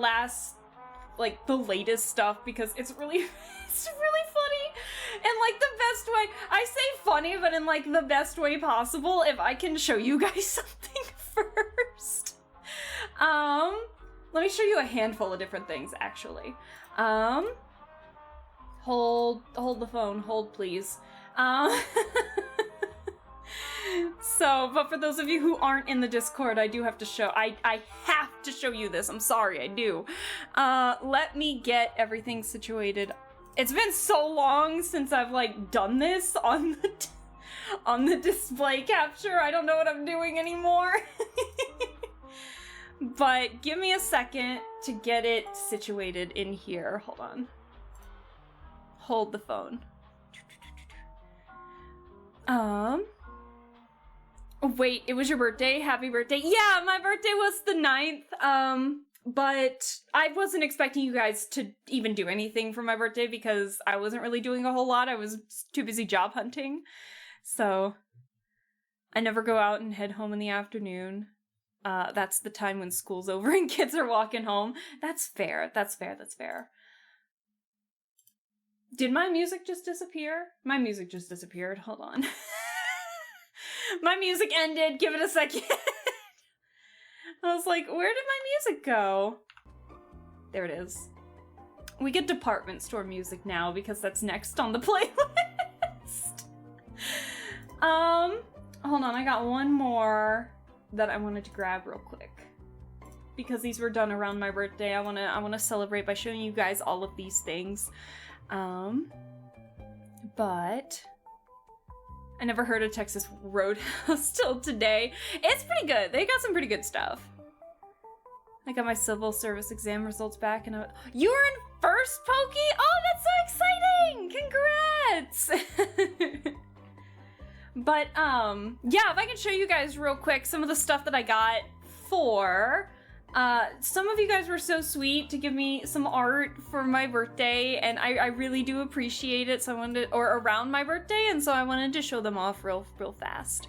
latest stuff, because it's really funny, and like the best way, I say funny, but in like the best way possible, if I can show you guys something first. Let me show you a handful of different things, actually. Hold the phone. Hold, please. So, but for those of you who aren't in the Discord, I do have to show, I have to show you this. I'm sorry, I do. Let me get everything situated. It's been so long since I've, like, done this on the display capture. I don't know what I'm doing anymore. But give me a second to get it situated in here. Hold on. Hold the phone. Wait, it was your birthday? Happy birthday. Yeah, my birthday was the 9th. But I wasn't expecting you guys to even do anything for my birthday because I wasn't really doing a whole lot. I was too busy job hunting. So I never go out and head home in the afternoon. That's the time when school's over and kids are walking home. That's fair. That's fair. That's fair. Did my music just disappear? My music just disappeared. Hold on. My music ended. Give it a second. I was like, where did my music go? There it is. We get department store music now because that's next on the playlist. Hold on. I got one more that I wanted to grab real quick because these were done around my birthday. I want to celebrate by showing you guys all of these things. But I never heard of Texas Roadhouse till today. It's pretty good. They got some pretty good stuff. I got my civil service exam results back, and you were in first, Pokey? Oh, that's so exciting! Congrats! But, yeah, if I can show you guys real quick some of the stuff that I got for, Some of you guys were so sweet to give me some art for my birthday, and I really do appreciate it. So I wanted to, or around my birthday, and so I wanted to show them off real fast.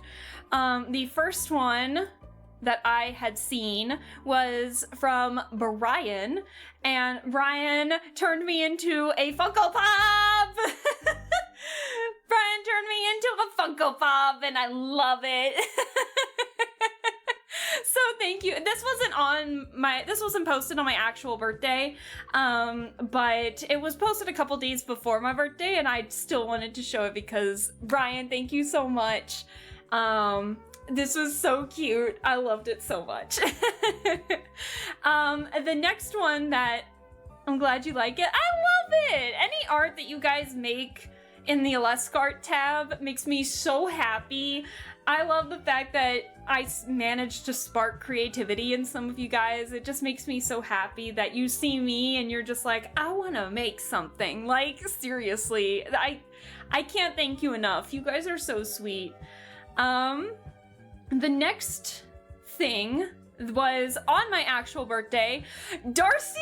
The first one that I had seen was from Brian, and Brian turned me into a Funko Pop! Brian turned me into a Funko Pop, and I love it. So thank you. This wasn't posted on my actual birthday, but it was posted a couple days before my birthday, and I still wanted to show it because, Brian, thank you so much. This was so cute. I loved it so much. The next one that I'm glad you like it. I love it. Any art that you guys make in the Aleskart tab makes me so happy. I love the fact that I managed to spark creativity in some of you guys. It just makes me so happy that you see me and you're just like, I want to make something. Like, seriously, I can't thank you enough. You guys are so sweet. The next thing was on my actual birthday. Darcy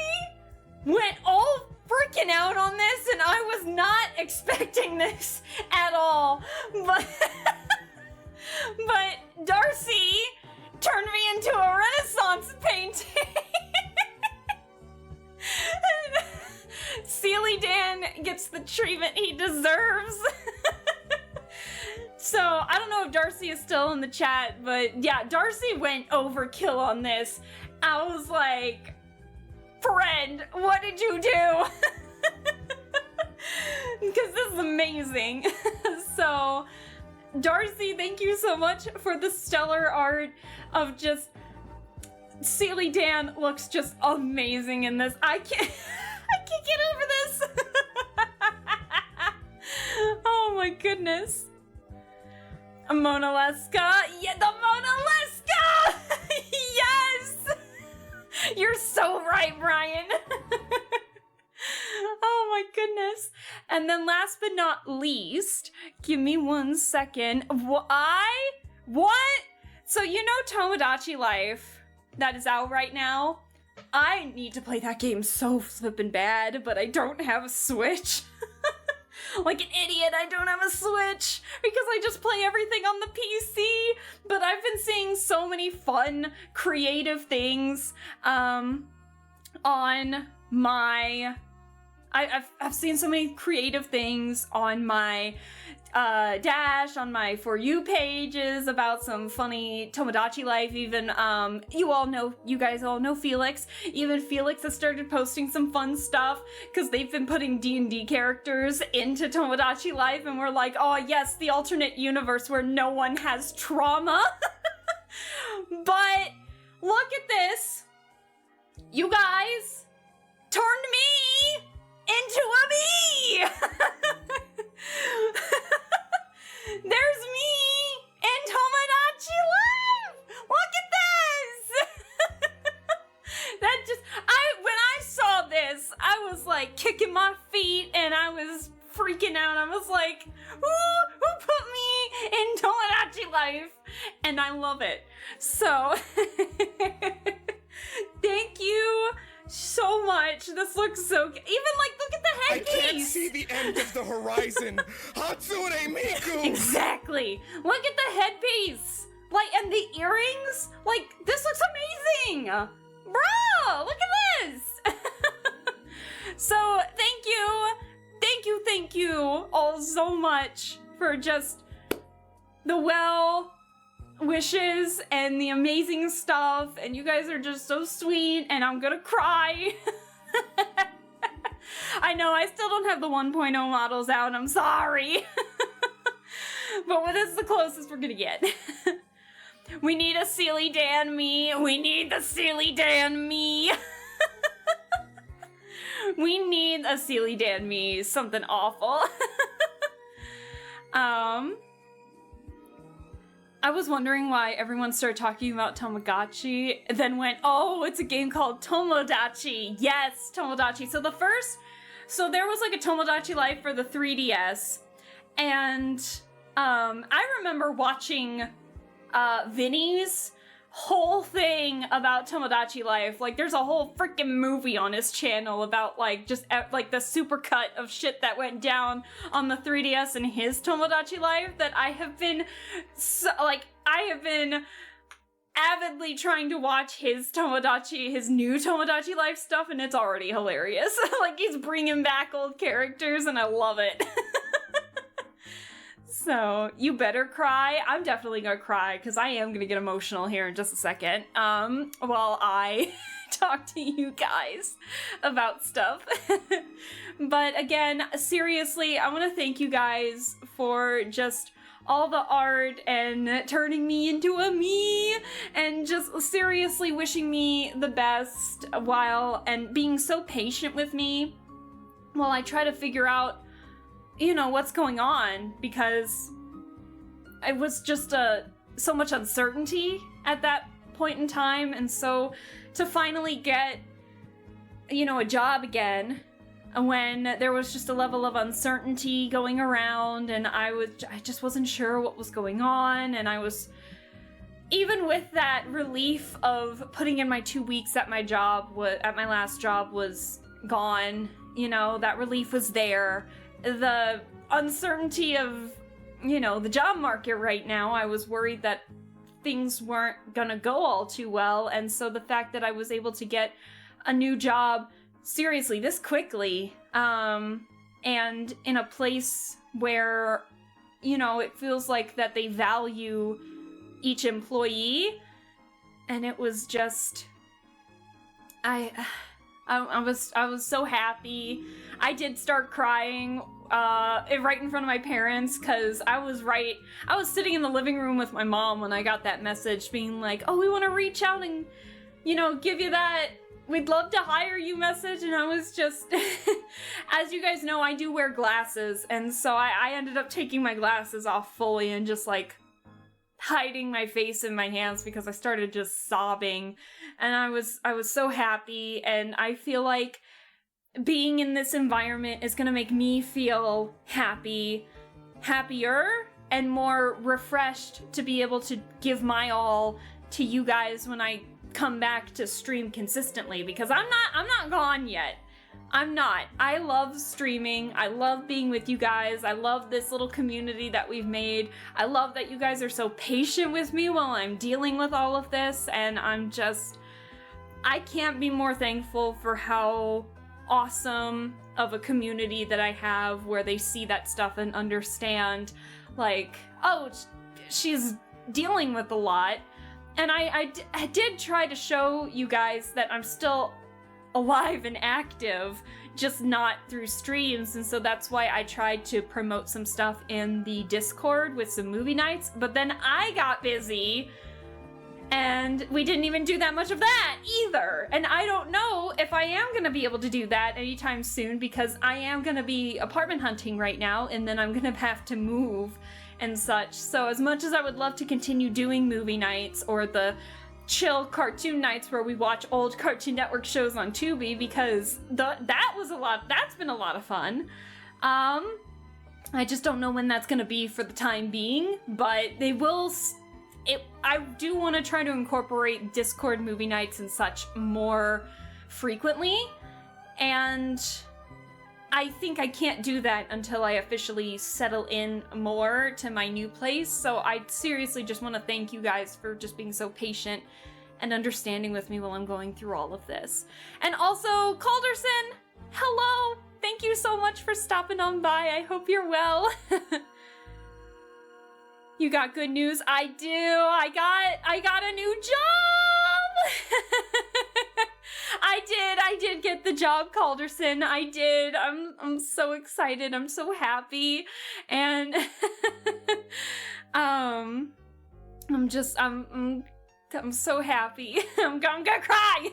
went all freaking out on this, and I was not expecting this at all. But Darcy turned me into a Renaissance painting. Sealy Dan gets the treatment he deserves. So, I don't know if Darcy is still in the chat, but yeah, Darcy went overkill on this. I was like, friend, what did you do? Because this is amazing. So, Darcy, thank you so much for the stellar art of just... Sealy Dan looks just amazing in this. I can't get over this. Oh my goodness. Mona Leska. Yeah, the Mona Leska! Yes! You're so right, Brian. Oh my goodness. And then last but not least, give me 1 second. What? So you know Tomodachi Life that is out right now? I need to play that game so flippin' bad, but I don't have a Switch. Like an idiot, I don't have a Switch because I just play everything on the PC. But I've been seeing so many fun, creative things on my... I've seen so many creative things on my Dash, on my For You pages about some funny Tomodachi Life. Even, you guys all know Felix. Even Felix has started posting some fun stuff because they've been putting D&D characters into Tomodachi Life, and we're like, oh yes, the alternate universe where no one has trauma. But look at this. You guys turned me into a bee! There's me in Tomodachi Life! Look at this! That just, when I saw this, I was like kicking my feet and I was freaking out. I was like, who put me in Tomodachi Life? And I love it. So, thank you so much. This looks so good. Even like, look at the I headpiece. can't see the end of the horizon. Hatsune Miku! Exactly. Look at the headpiece. Like, and the earrings. Like, this looks amazing. Bro, look at this. So, thank you all so much for just the well wishes and the amazing stuff, and you guys are just so sweet, and I'm gonna cry. I know I still don't have the 1.0 models out, I'm sorry. But this is the closest we're gonna get. We need a Sealy Dan me. We need the Sealy Dan me. We need a Sealy Dan me. Something awful. I was wondering why everyone started talking about Tamagotchi, then went, oh, it's a game called Tomodachi. Yes, Tomodachi. So there was like a Tomodachi Life for the 3DS, and I remember watching Vinny's whole thing about Tomodachi Life. Like, there's a whole freaking movie on his channel about, like, just, like, the supercut of shit that went down on the 3DS and his Tomodachi Life that I have been, avidly trying to watch his new Tomodachi Life stuff, and it's already hilarious. Like, he's bringing back old characters, and I love it. So, you better cry. I'm definitely gonna cry, because I am gonna get emotional here in just a second, while I talk to you guys about stuff. But again, seriously, I want to thank you guys for just all the art and turning me into a me and just seriously wishing me the best and being so patient with me while I try to figure out, you know, what's going on, because it was just so much uncertainty at that point in time. And so to finally get, you know, a job again when there was just a level of uncertainty going around, and I just wasn't sure what was going on, and I was, even with that relief of putting in my 2 weeks at my last job was gone, you know, that relief was there. The uncertainty of, you know, the job market right now, I was worried that things weren't gonna go all too well, and so the fact that I was able to get a new job seriously this quickly, and in a place where, you know, it feels like that they value each employee, and it was just, I was so happy. I did start crying right in front of my parents, because I was sitting in the living room with my mom when I got that message being like, oh, we want to reach out and, you know, give you that we'd love to hire you message, and I was just, as you guys know, I do wear glasses, and so I ended up taking my glasses off fully and just like hiding my face in my hands because I started just sobbing, and I was so happy, and I feel like being in this environment is gonna make me feel happier and more refreshed to be able to give my all to you guys when I come back to stream consistently, because I'm not gone yet. I'm not. I love streaming. I love being with you guys. I love this little community that we've made. I love that you guys are so patient with me while I'm dealing with all of this, and I can't be more thankful for how awesome of a community that I have, where they see that stuff and understand, like, oh, she's dealing with a lot. And I did try to show you guys that I'm still alive and active, just not through streams, and so that's why I tried to promote some stuff in the Discord with some movie nights, but then I got busy, and we didn't even do that much of that either. And I don't know if I am gonna be able to do that anytime soon, because I am gonna be apartment hunting right now, and then I'm gonna have to move and such. So as much as I would love to continue doing movie nights or the chill cartoon nights where we watch old Cartoon Network shows on Tubi, because that's been a lot of fun. I just don't know when that's gonna be for the time being, but they will. I do want to try to incorporate Discord movie nights and such more frequently, and I think I can't do that until I officially settle in more to my new place. So I seriously just want to thank you guys for just being so patient and understanding with me while I'm going through all of this. And also, Calderson, hello! Thank you so much for stopping on by. I hope you're well. You got good news? I do. I got a new job. I did get the job, Calderson. I did. I'm so excited. I'm so happy. And I'm so happy. I'm gonna cry.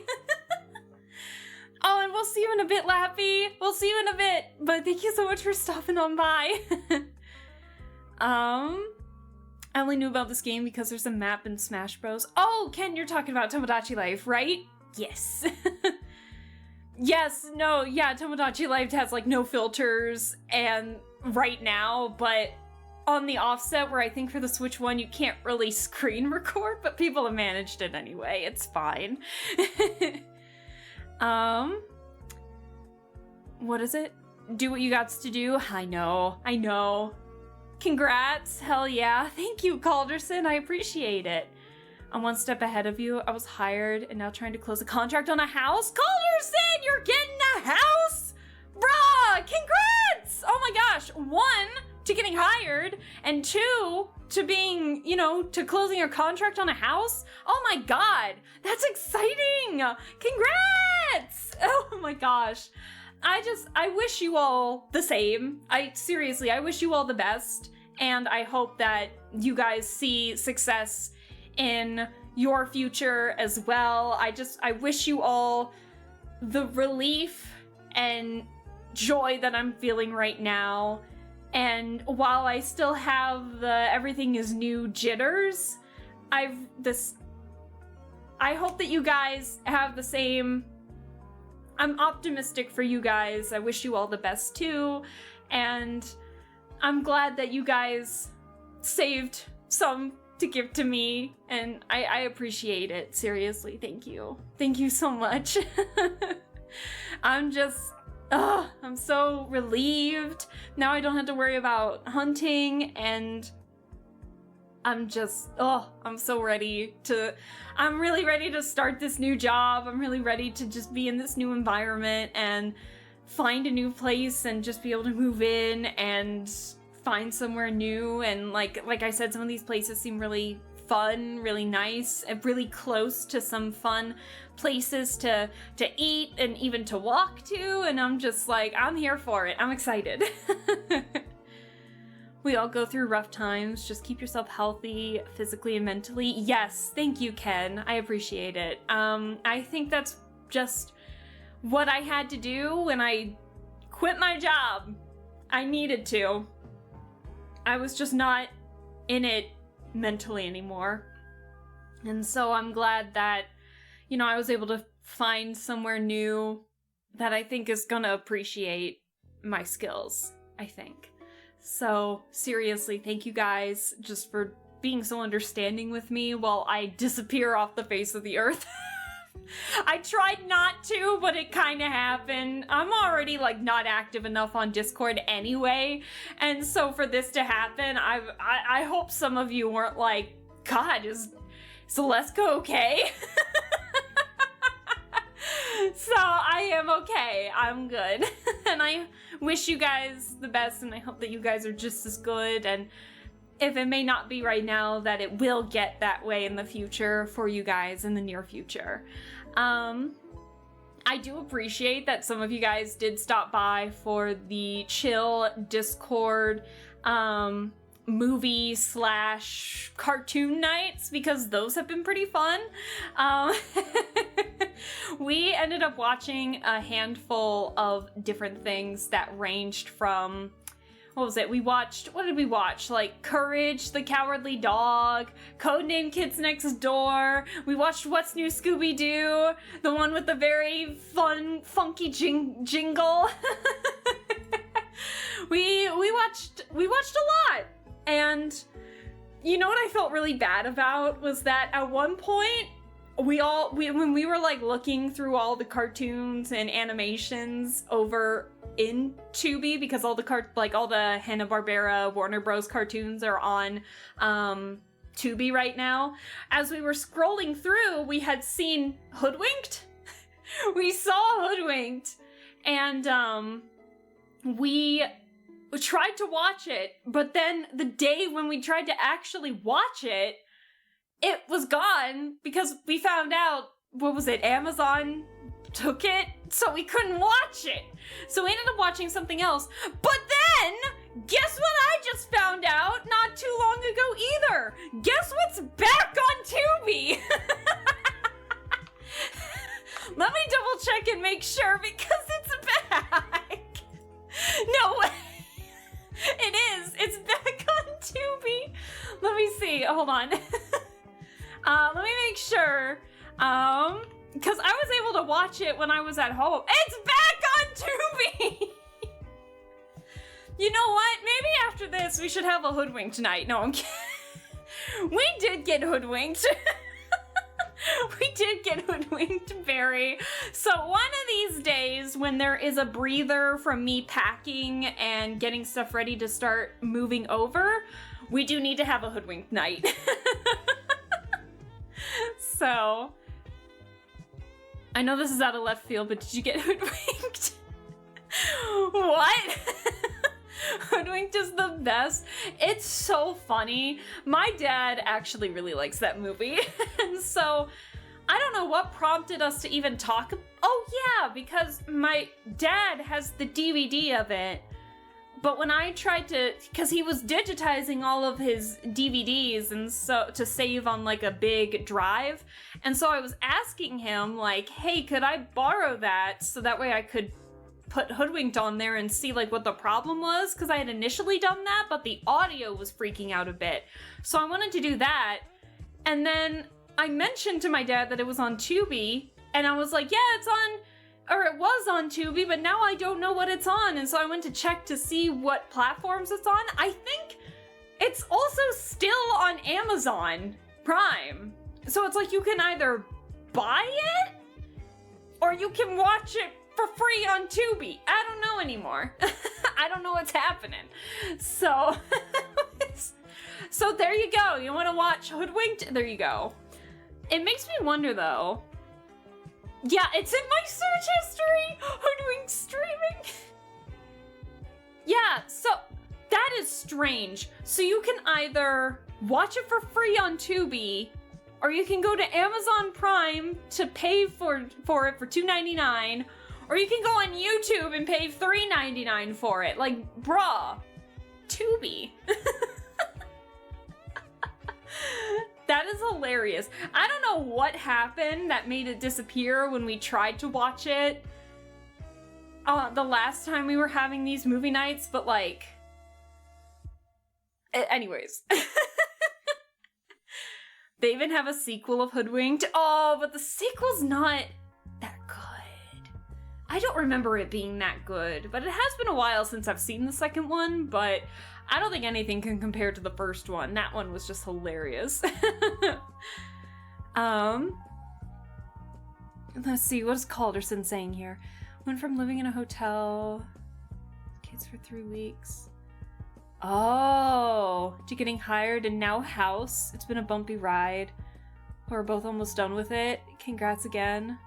Oh, and we'll see you in a bit, Lappy. We'll see you in a bit. But thank you so much for stopping on by. I only knew about this game because there's a map in Smash Bros. Oh, Ken, you're talking about Tomodachi Life, right? Yes. Yes, no, yeah, Tomodachi Life has, like, no filters and right now, but on the offset where I think for the Switch 1 you can't really screen record, but people have managed it anyway. It's fine. What is it? Do what you got to do? I know. Congrats, hell yeah. Thank you, Calderson, I appreciate it. I'm one step ahead of you. I was hired and now trying to close a contract on a house. Calderson, you're getting a house? Bruh, congrats! Oh my gosh, 1, to getting hired, and 2, to being, to closing your contract on a house. Oh my god, that's exciting! Congrats! Oh my gosh. I wish you all the same. Seriously, I wish you all the best, and I hope that you guys see success in your future as well. I wish you all the relief and joy that I'm feeling right now. And while I still have the everything is new jitters, I hope that you guys have the same. I'm optimistic for you guys. I wish you all the best too. And I'm glad that you guys saved some to give to me, and I appreciate it. Seriously, thank you. Thank you so much. I'm so relieved. Now I don't have to worry about hunting, and I'm so ready to, I'm really ready to start this new job. I'm really ready to just be in this new environment and find a new place and just be able to move in and find somewhere new. And like I said, some of these places seem really fun, really nice, and really close to some fun places to eat and even to walk to, and I'm just like, I'm here for it. I'm excited. We all go through rough times. Just keep yourself healthy physically and mentally. Yes, thank you, Ken. I appreciate it. I think that's just what I had to do when I quit my job. I needed to. I was just not in it mentally anymore. And so I'm glad that, I was able to find somewhere new that I think is gonna appreciate my skills, I think. So seriously, thank you guys just for being so understanding with me while I disappear off the face of the earth. I tried not to, but it kind of happened. I'm already not active enough on Discord anyway, and so for this to happen, I hope some of you weren't like, God, is Celestica okay? So I am okay. I'm good. And I wish you guys the best, and I hope that you guys are just as good, and if it may not be right now, that it will get that way in the future for you guys in the near future. I do appreciate that some of you guys did stop by for the chill Discord movie / cartoon nights, because those have been pretty fun. We ended up watching a handful of different things that ranged from, what did we watch? Courage the Cowardly Dog, Codename Kids Next Door. We watched What's New Scooby-Doo, the one with the very fun, funky jingle. We watched a lot. And you know what I felt really bad about was that at one point, when we were looking through all the cartoons and animations over in Tubi, because all the Hanna-Barbera Warner Bros cartoons are on Tubi right now. As we were scrolling through, we had seen Hoodwinked. We saw Hoodwinked, and we tried to watch it, but then the day when we tried to actually watch it, it was gone because we found out, Amazon took it, so we couldn't watch it. So we ended up watching something else. But then, guess what I just found out not too long ago either? Guess what's back on Tubi? Let me double check and make sure, because it's back. No way. It is. It's back on Tubi. Let me see. Hold on. Let me make sure. Because I was able to watch it when I was at home. It's back on Tubi! You know what? Maybe after this we should have a hoodwinked night. No, I'm kidding. We did get hoodwinked. We did get hoodwinked, Barry. So one of these days, when there is a breather from me packing and getting stuff ready to start moving over, we do need to have a hoodwinked night. So, I know this is out of left field, but did you get hoodwinked? What? Hoodwinked is the best. It's so funny. My dad actually really likes that movie. And so, I don't know what prompted us to even talk. Oh yeah, because my dad has the DVD of it. But when I tried to, because he was digitizing all of his DVDs and so to save on like a big drive. And so I was asking him like, hey, could I borrow that so that way I could put Hoodwinked on there and see like what the problem was, because I had initially done that, but the audio was freaking out a bit. So I wanted to do that, and then I mentioned to my dad that it was on Tubi, and I was like, yeah, it's on, or it was on Tubi, but now I don't know what it's on, and so I went to check to see what platforms it's on. I think it's also still on Amazon Prime. So it's like you can either buy it, or you can watch it for free on Tubi. I don't know anymore. I don't know what's happening. So, so there you go. You want to watch Hoodwinked? There you go. It makes me wonder though. Yeah, it's in my search history. Hoodwinked streaming. Yeah, so that is strange. So you can either watch it for free on Tubi, or you can go to Amazon Prime to pay for it for $2.99. Or you can go on YouTube and pay $3.99 for it. Like, bruh. Tubi. That is hilarious. I don't know what happened that made it disappear when we tried to watch it the last time we were having these movie nights, but like... Anyways. They even have a sequel of Hoodwinked. Oh, but the sequel's not that good. I don't remember it being that good, but it has been a while since I've seen the second one, but I don't think anything can compare to the first one. That one was just hilarious. Let's see, what is Calderson saying here? Went from living in a hotel, kids for 3 weeks. Oh, to getting hired and now house. It's been a bumpy ride. We're both almost done with it. Congrats again.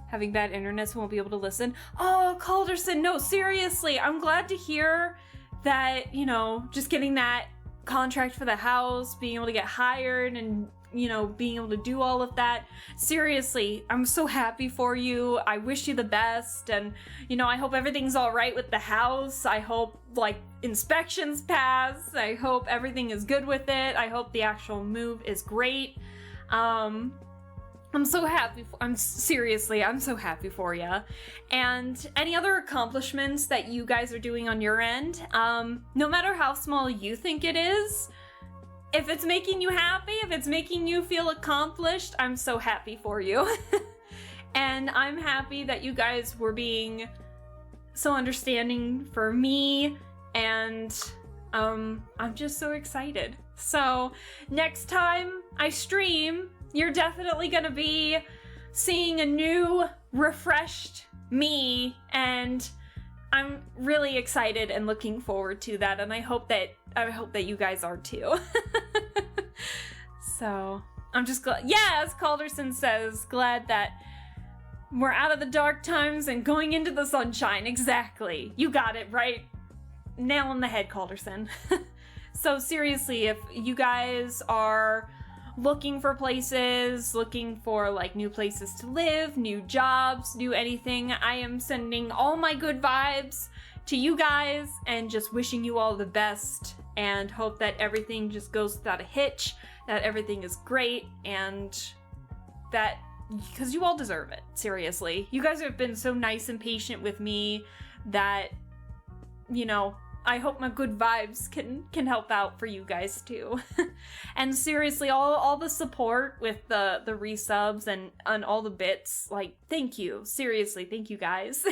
Having bad internet, so won't be able to listen. Oh, Calderson, no, seriously. I'm glad to hear that, you know, just getting that contract for the house, being able to get hired and, you know, being able to do all of that. Seriously, I'm so happy for you. I wish you the best. And, you know, I hope everything's all right with the house. I hope, like, inspections pass. I hope everything is good with it. I hope the actual move is great. I'm so happy. I'm so happy for you. And any other accomplishments that you guys are doing on your end, no matter how small you think it is, if it's making you happy, if it's making you feel accomplished, I'm so happy for you. And I'm happy that you guys were being so understanding for me, and I'm just so excited. So next time I stream, you're definitely gonna be seeing a new, refreshed me, and I'm really excited and looking forward to that, and I hope that you guys are too. So I'm just glad. Yeah, as Calderson says, glad that we're out of the dark times and going into the sunshine. Exactly. You got it right. Nail on the head, Calderson. So seriously, if you guys are looking for places, looking for like new places to live, new jobs, new anything, I am sending all my good vibes to you guys and just wishing you all the best, and hope that everything just goes without a hitch, that everything is great, and that, because you all deserve it, seriously. You guys have been so nice and patient with me that, you know, I hope my good vibes can help out for you guys too. And seriously, all the support with the resubs and all the bits, like, thank you. Seriously, thank you guys.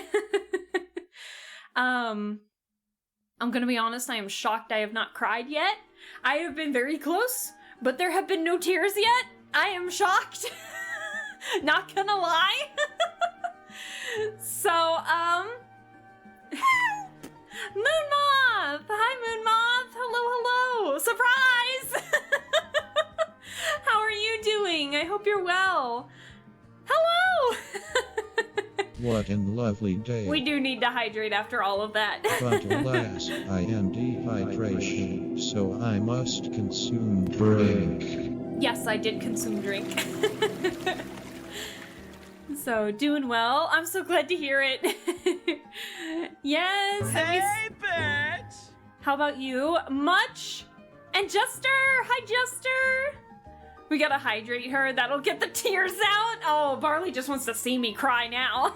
I'm gonna be honest, I am shocked I have not cried yet. I have been very close, but there have been no tears yet. I am shocked. Not gonna lie. So, Moon Moth! Hi, Moon Moth! Hello, hello! Surprise! How are you doing? I hope you're well. Hello! What an lovely day. We do need to hydrate after all of that. But alas, I am dehydration, so I must consume drink. Yes, I did consume drink. So, doing well. I'm so glad to hear it. Yes. Hey, bitch! How about you? Much? And Jester! Hi, Jester! We gotta hydrate her. That'll get the tears out. Oh, Barley just wants to see me cry now.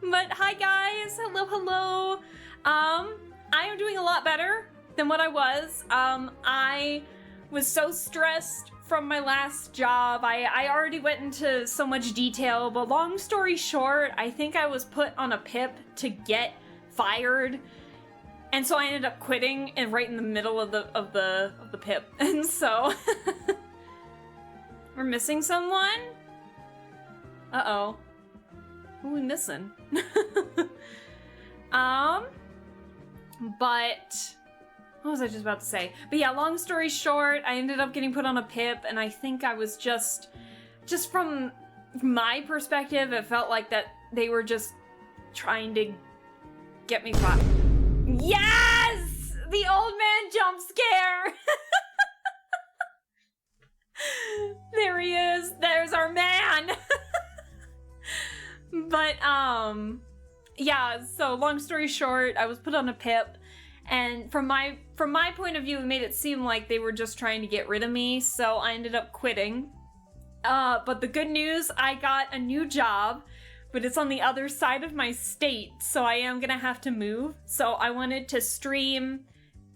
But hi, guys. Hello, hello. I am doing a lot better than what I was. I was so stressed from my last job. I already went into so much detail, but long story short, I think I was put on a PIP to get fired. And so I ended up quitting and right in the middle of the PIP. And so we're missing someone? Uh-oh. Who are we missing? But what was I just about to say? But yeah, long story short, I ended up getting put on a PIP, and I think I was just from my perspective, it felt like that they were just trying to get me fired. Yes! The old man jump scare! There he is. There's our man. But, yeah, so long story short, I was put on a PIP, and from my point of view, it made it seem like they were just trying to get rid of me, so I ended up quitting. But the good news, I got a new job, but it's on the other side of my state, so I am gonna have to move. So I wanted to stream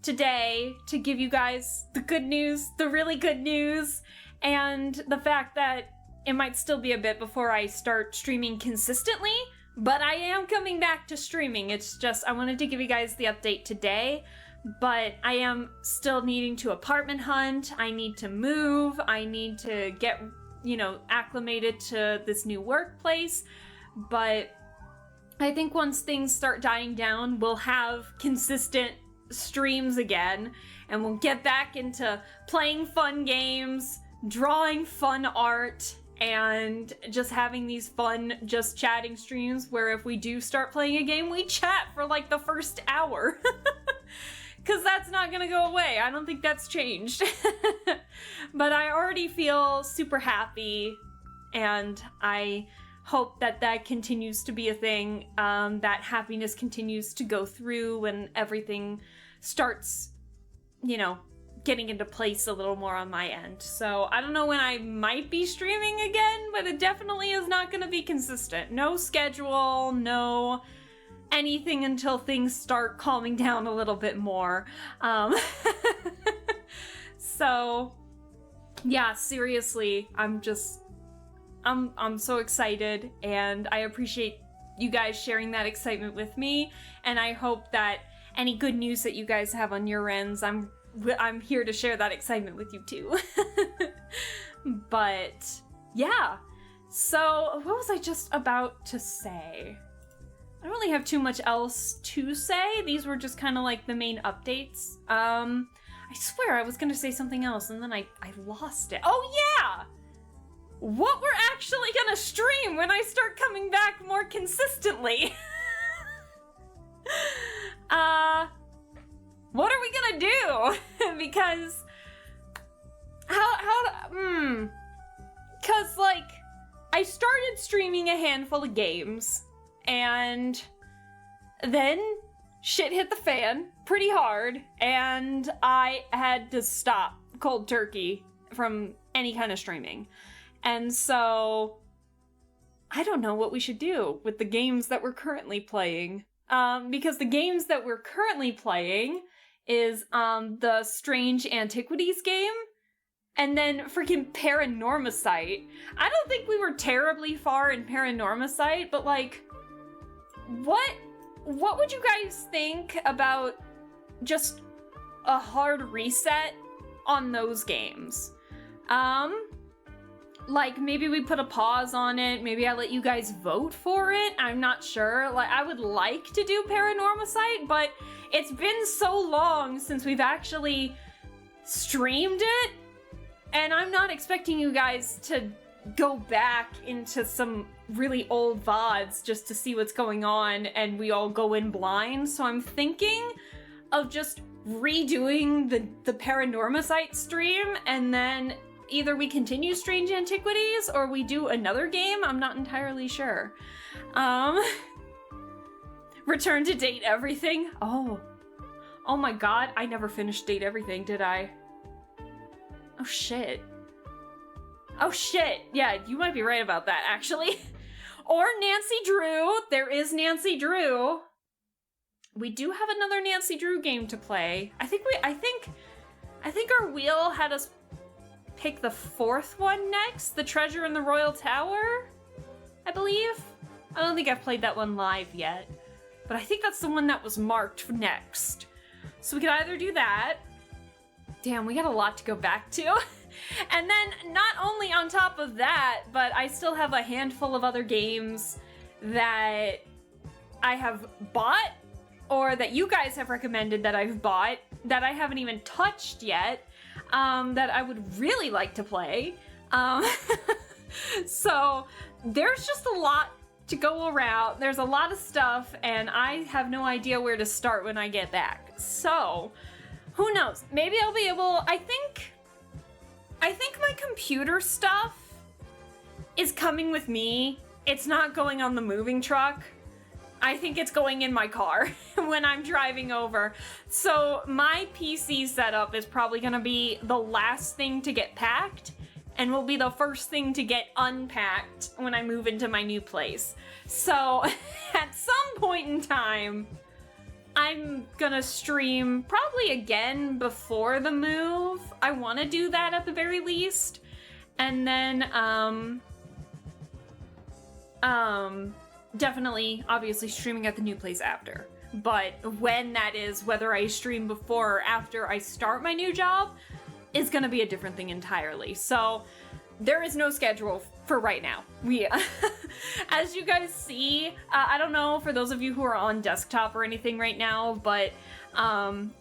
today to give you guys the good news, the really good news, and the fact that it might still be a bit before I start streaming consistently, but I am coming back to streaming. It's just, I wanted to give you guys the update today, but I am still needing to apartment hunt, I need to move, I need to get, acclimated to this new workplace, but I think once things start dying down, we'll have consistent streams again, and we'll get back into playing fun games, drawing fun art, and just having these fun just chatting streams where if we do start playing a game, we chat for like the first hour. Because that's not gonna go away. I don't think that's changed. But I already feel super happy, and I hope that that continues to be a thing, that happiness continues to go through when everything starts, getting into place a little more on my end. So I don't know when I might be streaming again, but it definitely is not going to be consistent. No schedule, no anything until things start calming down a little bit more. So yeah, seriously, I'm so excited, and I appreciate you guys sharing that excitement with me, and I hope that any good news that you guys have on your ends, I'm here to share that excitement with you too. But yeah, so what was I just about to say? I don't really have too much else to say. These were just kind of like the main updates. I swear I was gonna say something else and then I lost it. Oh yeah! What we're actually gonna stream when I start coming back more consistently. What are we gonna do? Because cause like I started streaming a handful of games, and then shit hit the fan pretty hard, and I had to stop cold turkey from any kind of streaming. And so I don't know what we should do with the games that we're currently playing. Because the games that we're currently playing is the Strange Antiquities game, and then freaking Paranormacite. I don't think we were terribly far in Paranormacite, but like, what what would you guys think about just a hard reset on those games? Like, maybe we put a pause on it, maybe I let you guys vote for it, I'm not sure. Like, I would like to do Paranormasight, but it's been so long since we've actually streamed it, and I'm not expecting you guys to go back into some really old VODs just to see what's going on and we all go in blind, so I'm thinking of just redoing the Paranormasight stream, and then either we continue Strange Antiquities or we do another game. I'm not entirely sure. Return to Date Everything. Oh my god, I never finished Date Everything, did I? Oh shit. Oh shit, yeah, you might be right about that, actually. Or Nancy Drew. There is Nancy Drew. We do have another Nancy Drew game to play. I think our wheel had us pick the fourth one next, The Treasure in the Royal Tower, I believe. I don't think I've played that one live yet, but I think that's the one that was marked next. So we could either do that. Damn, we got a lot to go back to. And then not only on top of that, but I still have a handful of other games that I have bought or that you guys have recommended that I've bought that I haven't even touched yet, that I would really like to play. So there's just a lot to go around. There's a lot of stuff, and I have no idea where to start when I get back. So who knows? Maybe I'll be able. I think my computer stuff is coming with me. It's not going on the moving truck. I think it's going in my car when I'm driving over. So my PC setup is probably gonna be the last thing to get packed and will be the first thing to get unpacked when I move into my new place. So at some point in time, I'm gonna stream probably again before the move. I wanna do that at the very least. And then, definitely, obviously, streaming at the new place after. But when that is, whether I stream before or after I start my new job, is gonna be a different thing entirely. So there is no schedule for right now. As you guys see, I don't know for those of you who are on desktop or anything right now, but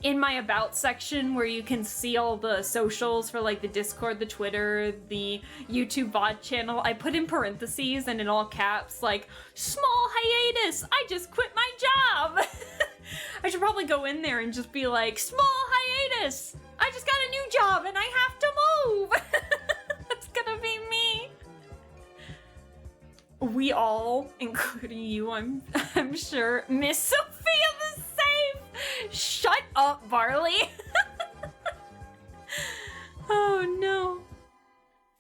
in my About section where you can see all the socials for like the Discord, the Twitter, the YouTube VOD channel, I put in parentheses and in all caps like, small hiatus, I just quit my job. I should probably go in there and just be like, small hiatus, I just got a new job and I have to move. That's gonna be me. We all, including you, I'm sure, miss Sophia the Safe. Shut up, Barley. Oh no.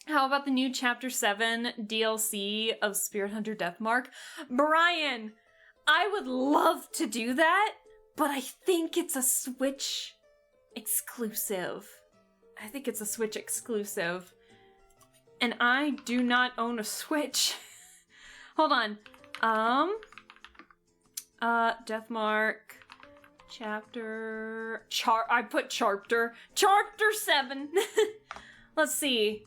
How about the new Chapter 7 DLC of Spirit Hunter Deathmark? Brian, I would love to do that, but I think it's a Switch exclusive. And I do not own a Switch. Hold on. Deathmark chapter I put chapter 7. Let's see.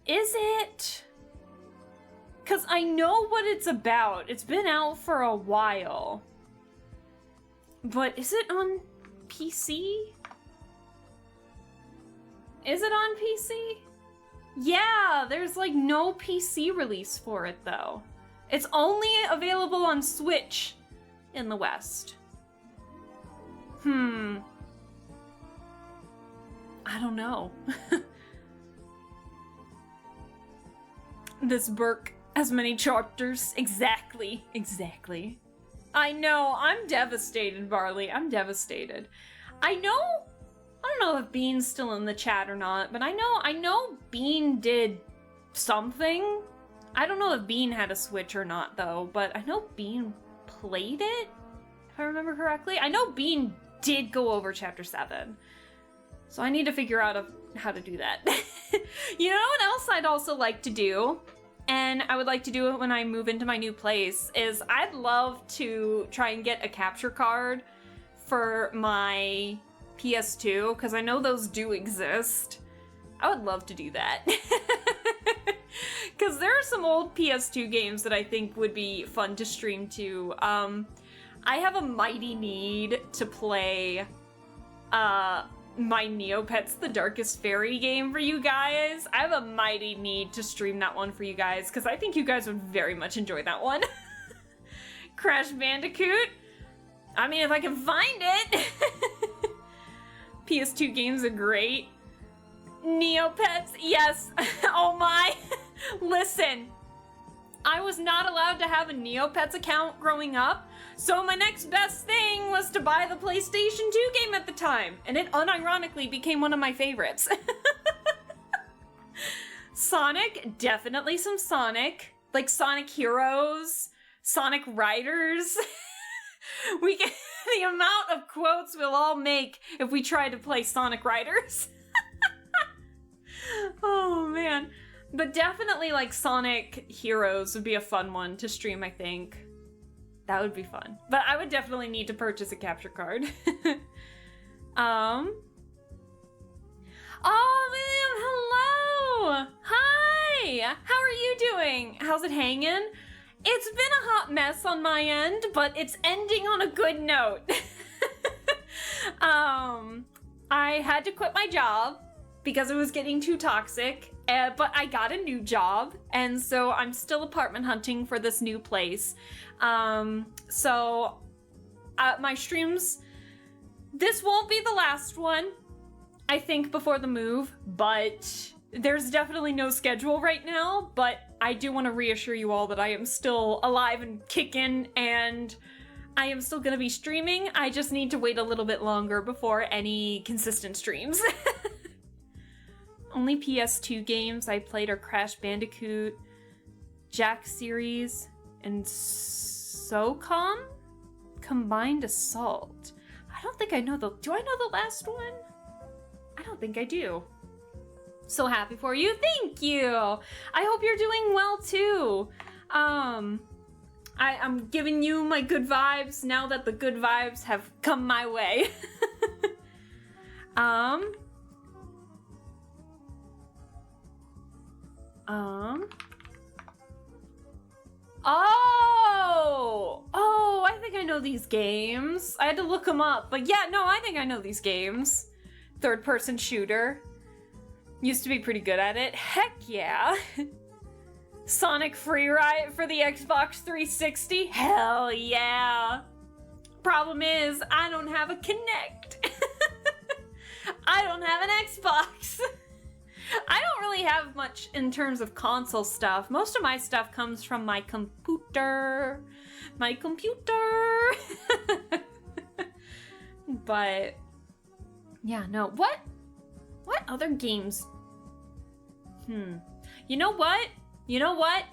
Is it? 'Cause I know what it's about. It's been out for a while. But is it on PC? Is it on PC? Yeah, there's like no PC release for it though. It's only available on Switch in the West. I don't know. This Burke has many chapters. Exactly. I know, I'm devastated, Barley. I'm devastated. I don't know if Bean's still in the chat or not, but I know Bean did something. I don't know if Bean had a Switch or not though, but I know Bean played it, if I remember correctly. I know Bean did go over Chapter 7. So I need to figure out how to do that. You know what else I'd also like to do? And I would like to do it when I move into my new place, is I'd love to try and get a capture card for my PS2, because I know those do exist. I would love to do that. Because there are some old PS2 games that I think would be fun to stream to. I have a mighty need to play my Neopets The Darkest Fairy game for you guys. I have a mighty need to stream that one for you guys, because I think you guys would very much enjoy that one. Crash Bandicoot? I mean, if I can find it! PS2 games are great. Neopets, yes. Oh my. Listen, I was not allowed to have a Neopets account growing up, so my next best thing was to buy the PlayStation 2 game at the time, and it unironically became one of my favorites. Sonic, definitely some Sonic. Like Sonic Heroes, Sonic Riders. We get the amount of quotes we'll all make if we try to play Sonic Riders. Oh man. But definitely like Sonic Heroes would be a fun one to stream, I think. That would be fun. But I would definitely need to purchase a capture card. Oh, William, hello! Hi! How are you doing? How's it hanging? It's been a hot mess on my end, but it's ending on a good note. I had to quit my job because it was getting too toxic, but I got a new job, and so I'm still apartment hunting for this new place. My streams, this won't be the last one, I think, before the move, but there's definitely no schedule right now, but I do want to reassure you all that I am still alive and kicking, and I am still going to be streaming. I just need to wait a little bit longer before any consistent streams. Only PS2 games I played are Crash Bandicoot, Jack Series, and SOCOM? Combined Assault. I don't think I know do I know the last one? I don't think I do. So happy for you. Thank you. I hope you're doing well too. I'm giving you my good vibes now that the good vibes have come my way. Oh, I think I know these games. I had to look them up, but yeah, no, I think I know these games. Third-person shooter. Used to be pretty good at it. Heck yeah. Sonic Free Ride for the Xbox 360. Hell yeah. Problem is, I don't have a Kinect. I don't have an Xbox. I don't really have much in terms of console stuff. Most of my stuff comes from my computer. My computer. But yeah, no. What other games? You know what? I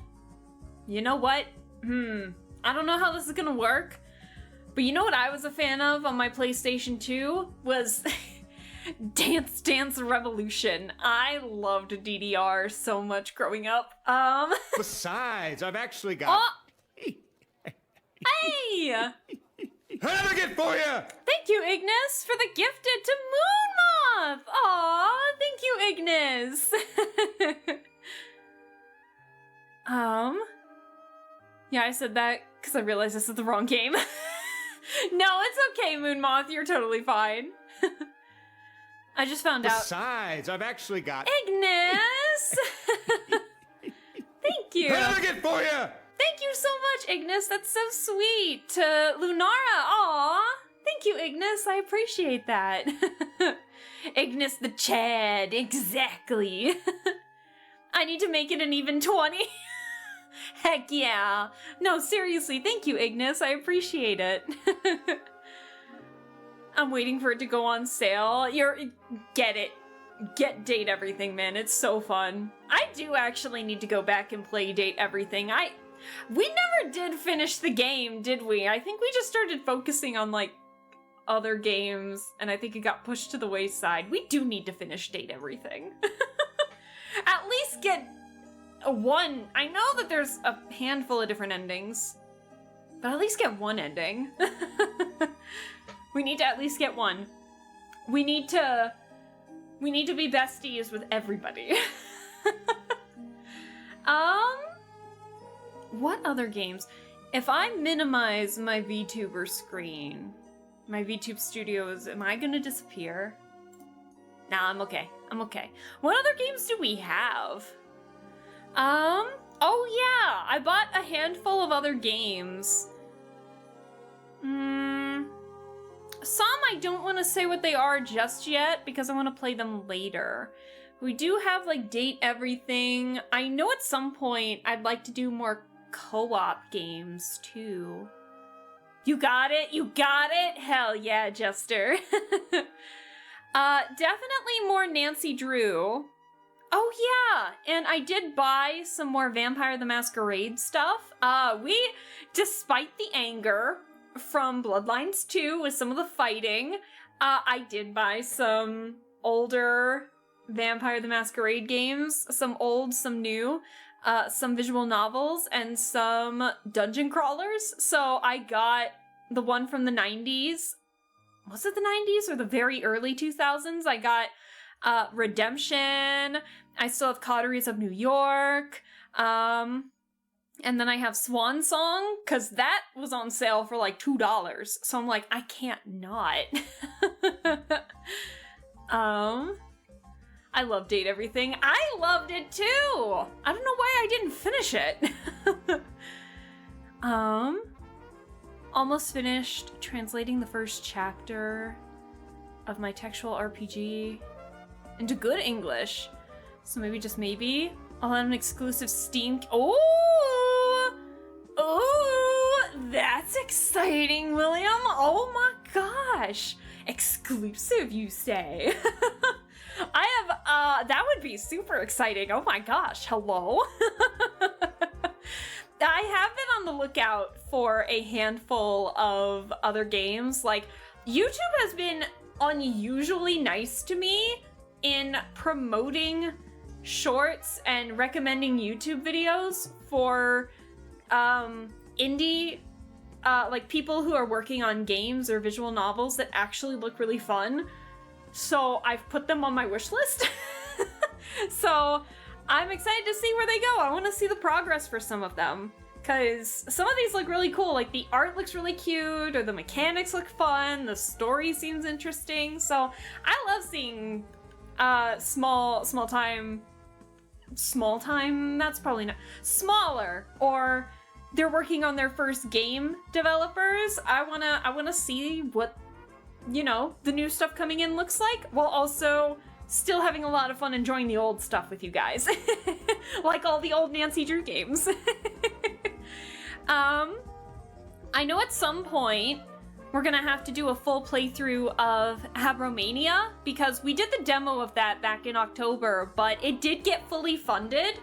don't know how this is gonna work, but you know what I was a fan of on my PlayStation 2 was Dance Dance Revolution. I loved DDR so much growing up. Besides, I've actually got... Hey! Another gift for you! Thank you, Ignis, for the gifted to Moon Moth! Aw, thank you, Ignis! Yeah, I said that because I realized this is the wrong game. No, it's okay, Moon Moth, you're totally fine. I just found out. Besides, I've actually got... Ignis! Thank you! Another gift for you! Thank you so much, Ignis. That's so sweet. To Lunara. Aw. Thank you, Ignis. I appreciate that. Ignis the Chad. Exactly. I need to make it an even 20. Heck yeah. No, seriously. Thank you, Ignis. I appreciate it. I'm waiting for it to go on sale. Get it. Get Date Everything, man. It's so fun. I do actually need to go back and play Date Everything. We never did finish the game, did we? I think we just started focusing on, like, other games, and I think it got pushed to the wayside. We do need to finish Date Everything. At least get one. I know that there's a handful of different endings, but at least get one ending. We need to at least get one. We need to be besties with everybody. What other games? If I minimize my VTuber screen, my VTube studios, am I gonna disappear? Nah, I'm okay. I'm okay. What other games do we have? Oh yeah, I bought a handful of other games. Some I don't want to say what they are just yet because I want to play them later. We do have like Date Everything. I know at some point I'd like to do more co-op games too. You got it? You got it? Hell yeah, Jester. Definitely more Nancy Drew. Oh yeah, and I did buy some more Vampire the Masquerade stuff. Despite the anger from Bloodlines 2 with some of the fighting, I did buy some older Vampire the Masquerade games, some old, some new, some visual novels, and some dungeon crawlers. So I got the one from the 90s. Was it the 90s or the very early 2000s? I got Redemption. I still have Coteries of New York. And then I have Swan Song, because that was on sale for like $2. So I'm like, I can't not. I love Date Everything. I loved it too! I don't know why I didn't finish it. Almost finished translating the first chapter of my textual RPG into good English. So maybe, just maybe, I'll have an exclusive Steam... Oh! Oh! That's exciting, William! Oh my gosh! Exclusive, you say? I have, that would be super exciting. Oh my gosh, hello? I have been on the lookout for a handful of other games. Like, YouTube has been unusually nice to me in promoting shorts and recommending YouTube videos for indie, like people who are working on games or visual novels that actually look really fun. So I've put them on my wish list. So I'm excited to see where they go. I want to see the progress for some of them, because some of these look really cool. Like the art looks really cute, or the mechanics look fun, the story seems interesting. So I love seeing small time, that's probably not, smaller, or they're working on their first game developers. I wanna see what, you know, the new stuff coming in looks like, while also still having a lot of fun enjoying the old stuff with you guys. Like all the old Nancy Drew games. I know at some point we're gonna have to do a full playthrough of Habromania, because we did the demo of that back in October, but it did get fully funded,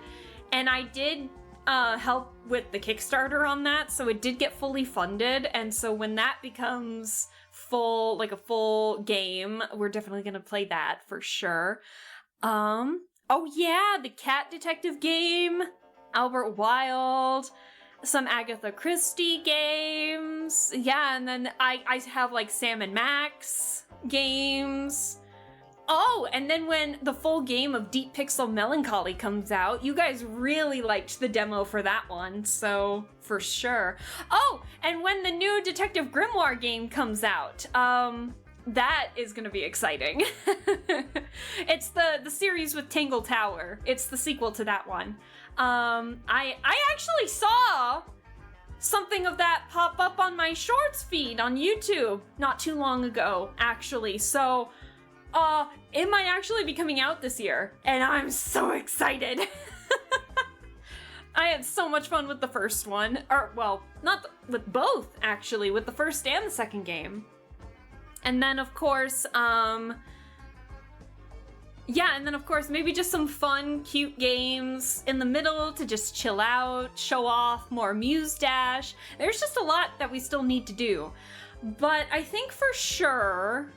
and I did help with the Kickstarter on that, so it did get fully funded, and so when that becomes full, like a full game, we're definitely gonna play that for sure. Oh yeah, the Cat Detective game, Albert Wilde, some Agatha Christie games, yeah, and then I have like Sam and Max games. Oh, and then when the full game of Deep Pixel Melancholy comes out, you guys really liked the demo for that one, so for sure. Oh, and when the new Detective Grimoire game comes out, that is gonna be exciting. It's the series with Tangle Tower. It's the sequel to that one. I actually saw something of that pop up on my shorts feed on YouTube not too long ago, actually, so it might actually be coming out this year, and I'm so excited. I had so much fun with the first one, or, well, with both, actually, with the first and the second game. And then, of course, maybe just some fun, cute games in the middle to just chill out, show off more Muse Dash. There's just a lot that we still need to do. But I think for sure,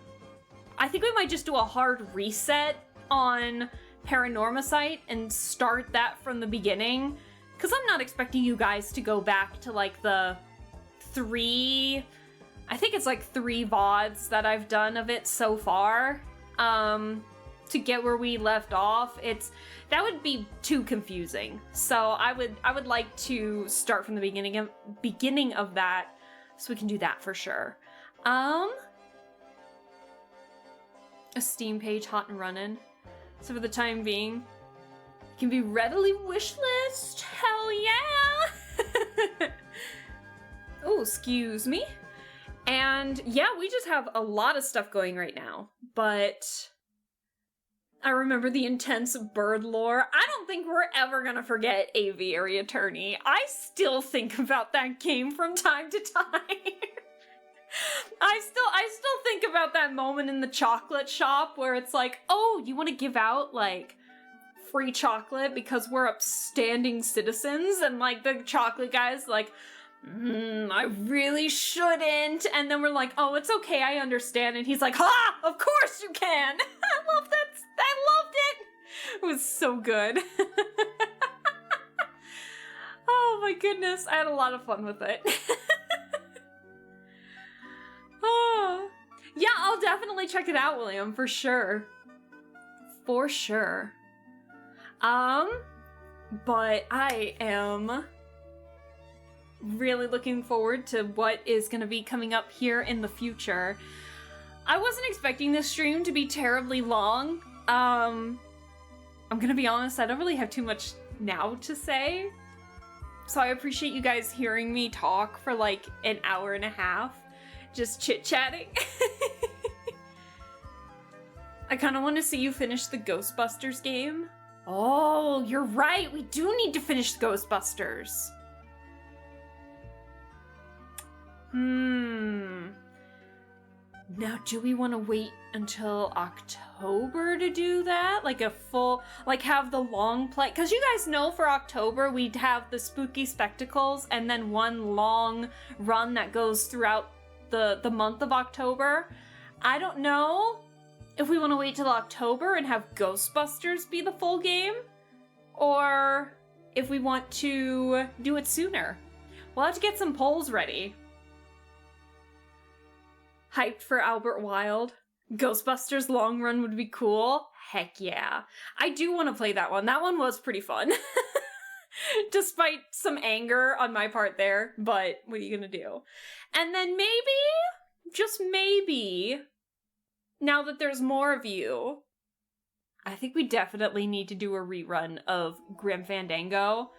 I think we might just do a hard reset on Paranormacite and start that from the beginning. Because I'm not expecting you guys to go back to like the 3 VODs that I've done of it so far. To get where we left off, that would be too confusing. So I would like to start from the beginning of that, so we can do that for sure. A Steam page hot and running. So for the time being, it can be readily wishlist. Hell yeah! Oh, excuse me. And yeah, we just have a lot of stuff going right now, but I remember the intense bird lore. I don't think we're ever gonna forget Aviary Attorney. I still think about that game from time to time. I still think about that moment in the chocolate shop where it's like, oh, you want to give out like free chocolate because we're upstanding citizens, and like the chocolate guy's like, I really shouldn't. And then we're like, oh, it's okay, I understand. And he's like, ha! Of course you can! I love that. I loved it! It was so good. Oh my goodness, I had a lot of fun with it. Oh. Yeah, I'll definitely check it out, William, for sure. For sure. But I am really looking forward to what is going to be coming up here in the future. I wasn't expecting this stream to be terribly long. I'm gonna be honest, I don't really have too much now to say. So I appreciate you guys hearing me talk for like an hour and a half, just chit-chatting. I kind of want to see you finish the Ghostbusters game. Oh, you're right, we do need to finish the Ghostbusters. Now, do we want to wait until October to do that? Like a full, like have the long play? Because you guys know for October we'd have the spooky spectacles and then one long run that goes throughout the month of October. I don't know if we want to wait till October and have Ghostbusters be the full game, or if we want to do it sooner. We'll have to get some polls ready. Hyped for Albert Wild. Ghostbusters long run would be cool. Heck yeah. I do want to play that one. That one was pretty fun. Despite some anger on my part there, but what are you gonna do? And then maybe, just maybe, now that there's more of you, I think we definitely need to do a rerun of Grim Fandango.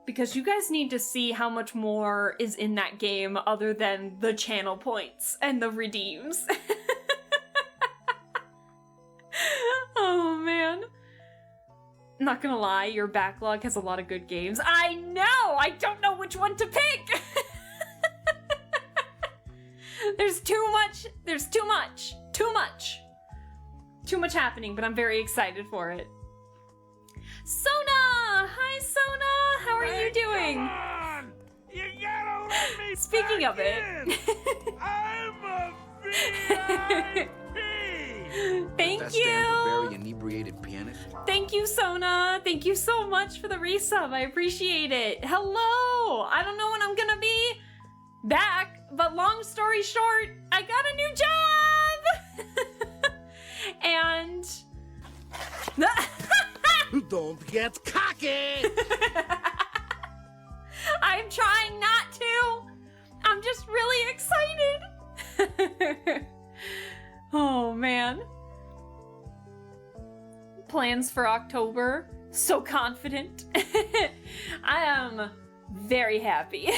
Because you guys need to see how much more is in that game other than the channel points and the redeems. Oh man. Not gonna lie, your backlog has a lot of good games. I know! I don't know which one to pick! There's too much happening, but I'm very excited for it. Sona! Hi, Sona! How are you doing? Come on! You gotta let me Speaking of it. I'm a VIP! Thank That you! stands for very inebriated pianist. Thank you, Sona! Thank you so much for the resub. I appreciate it. Hello! I don't know when I'm gonna be back, but long story short, I got a new job! And... Don't get cocky! I'm trying not to! I'm just really excited! Oh, man. Plans for October. So confident. I am very happy.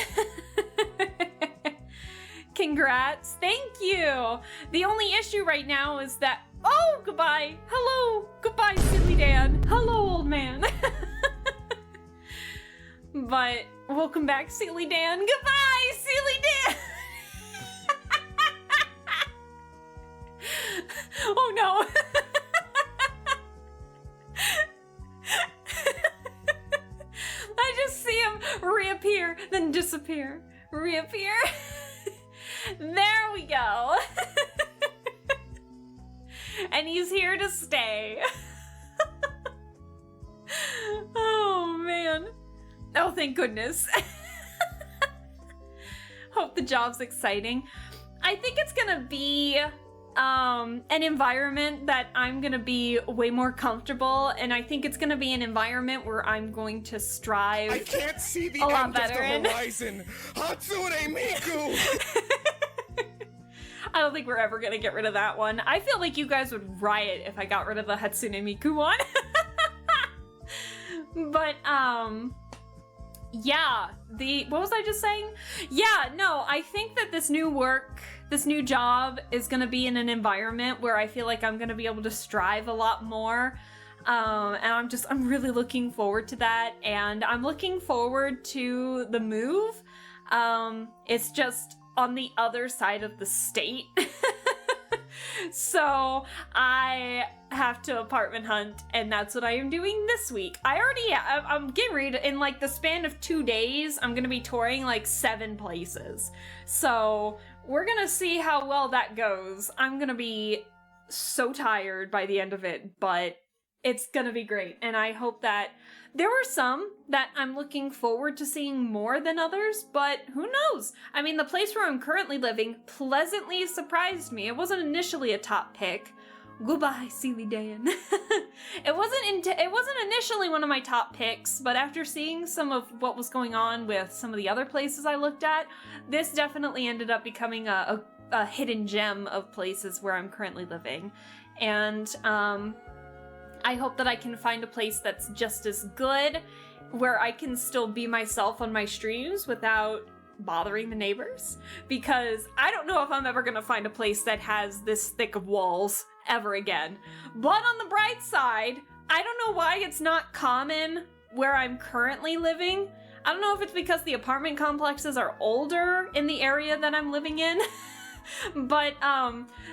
Congrats. Thank you. The only issue right now is that... Oh, goodbye. Hello. Goodbye, Silly Dan. Hello, old man. But welcome back, Silly Dan. Goodbye, Silly Dan. Oh no. I just see him reappear, then disappear, reappear. There we go. And he's here to stay. Oh, man. Oh, thank goodness. Hope the job's exciting. I think it's gonna be an environment that I'm gonna be way more comfortable, and I think it's gonna be an environment where I'm going to strive. I can't see the a lot end of better the in. horizon. Hatsune Miku. I don't think we're ever gonna get rid of that one. I feel like you guys would riot if I got rid of the Hatsune Miku one. But, yeah, what was I just saying? Yeah, no, I think that this new job is gonna be in an environment where I feel like I'm gonna be able to strive a lot more. And I'm really looking forward to that, and I'm looking forward to the move. It's just on the other side of the state. So I have to apartment hunt, and that's what I am doing this week. I'm getting ready to, in like the span of 2 days, I'm gonna be touring like 7 places. So we're gonna see how well that goes. I'm gonna be so tired by the end of it, but it's gonna be great. And I hope that there were some that I'm looking forward to seeing more than others, but who knows? I mean, the place where I'm currently living pleasantly surprised me. It wasn't initially a top pick. Goodbye, Seely Dan. It wasn't initially one of my top picks, but after seeing some of what was going on with some of the other places I looked at, this definitely ended up becoming a hidden gem of places where I'm currently living. And, I hope that I can find a place that's just as good, where I can still be myself on my streams without bothering the neighbors, because I don't know if I'm ever gonna find a place that has this thick of walls ever again. But on the bright side, I don't know why it's not common where I'm currently living. I don't know if it's because the apartment complexes are older in the area that I'm living in. But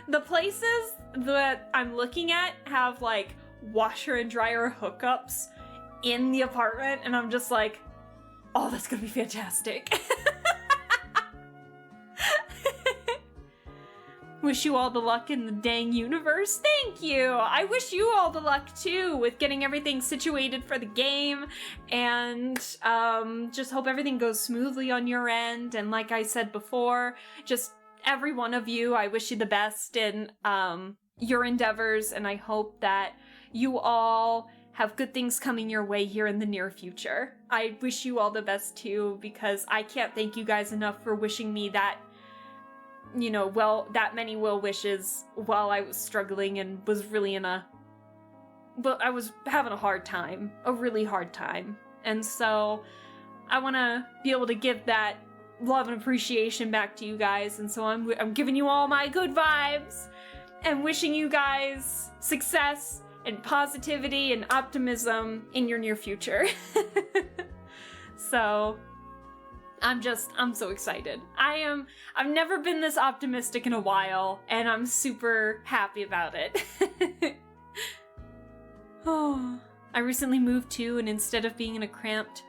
the places that I'm looking at have like washer and dryer hookups in the apartment, and I'm just like, oh, that's gonna be fantastic. Wish you all the luck in the dang universe. Thank you. I wish you all the luck too with getting everything situated for the game, and just hope everything goes smoothly on your end. And like I said before, just every one of you, I wish you the best in your endeavors, and I hope that you all have good things coming your way here in the near future. I wish you all the best too, because I can't thank you guys enough for wishing me that, you know, that many well wishes while I was struggling and was really I was having a really hard time. And so I want to be able to give that love and appreciation back to you guys. And so I'm giving you all my good vibes and wishing you guys success and positivity and optimism in your near future. So I'm so excited. I've never been this optimistic in a while, and I'm super happy about it. Oh, I recently moved too, and instead of being in a cramped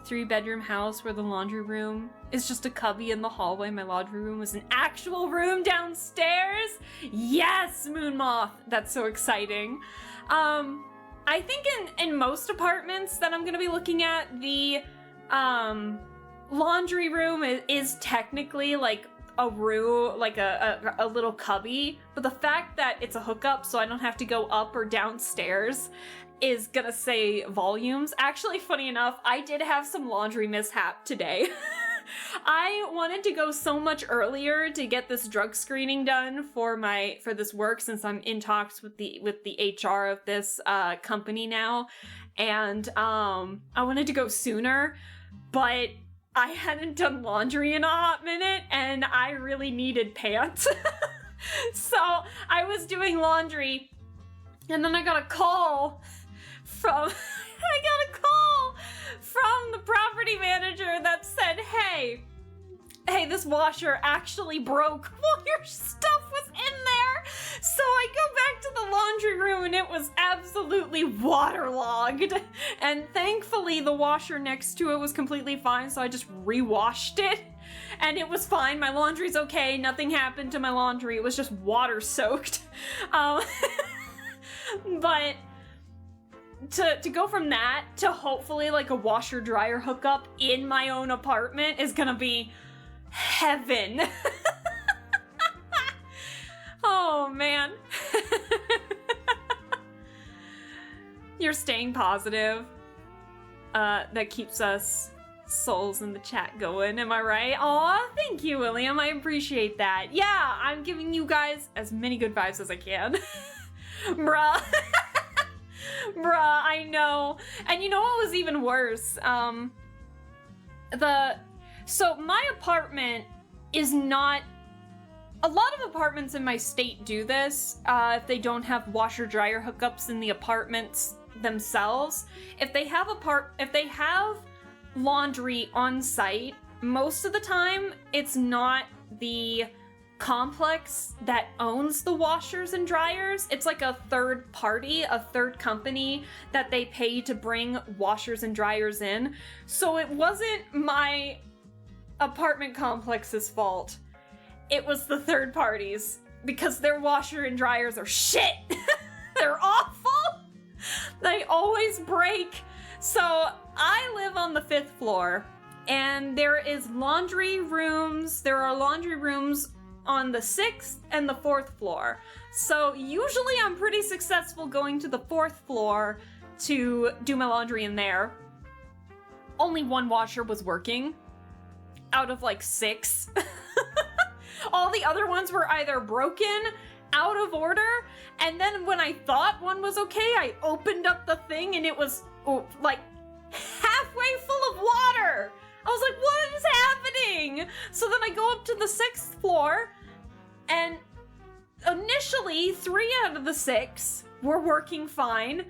3-bedroom house where the laundry room is just a cubby in the hallway, my laundry room was an actual room downstairs. Yes, Moon Moth. That's so exciting. I think in most apartments that I'm gonna be looking at, the laundry room is technically like a room, like a little cubby, but the fact that it's a hookup so I don't have to go up or downstairs is gonna say volumes. Actually, funny enough, I did have some laundry mishap today. I wanted to go so much earlier to get this drug screening done for this work, since I'm in talks with the HR of this company now, and I wanted to go sooner, but I hadn't done laundry in a hot minute, and I really needed pants. So I was doing laundry, and then I got a call from the property manager that said, hey, this washer actually broke while your stuff was in there. So I go back to the laundry room, and it was absolutely waterlogged. And thankfully the washer next to it was completely fine, so I just re-washed it. And it was fine. My laundry's okay. Nothing happened to my laundry. It was just water soaked. But to go from that to hopefully like a washer dryer hookup in my own apartment is gonna be heaven. Oh man. You're staying positive. That keeps us souls in the chat going, am I right? Aw, thank you, William. I appreciate that. Yeah, I'm giving you guys as many good vibes as I can. Bruh. Bruh, I know. And you know what was even worse? So my apartment is not... A lot of apartments in my state do this, if they don't have washer-dryer hookups in the apartments themselves. If they have laundry on site, most of the time it's not the complex that owns the washers and dryers. It's like a third party, a third company that they pay to bring washers and dryers in. So it wasn't my apartment complex's fault. It was the third parties, because their washer and dryers are shit. They're awful. They always break. So I live on the 5th floor, and there are laundry rooms on the 6th and the 4th floor. So usually I'm pretty successful going to the 4th floor to do my laundry in there. Only one washer was working out of like 6. All the other ones were either broken, out of order, and then when I thought one was okay, I opened up the thing and it was like halfway full of water. I was like, what is happening? So then I go up to the 6th floor, and initially 3 out of the 6 were working fine.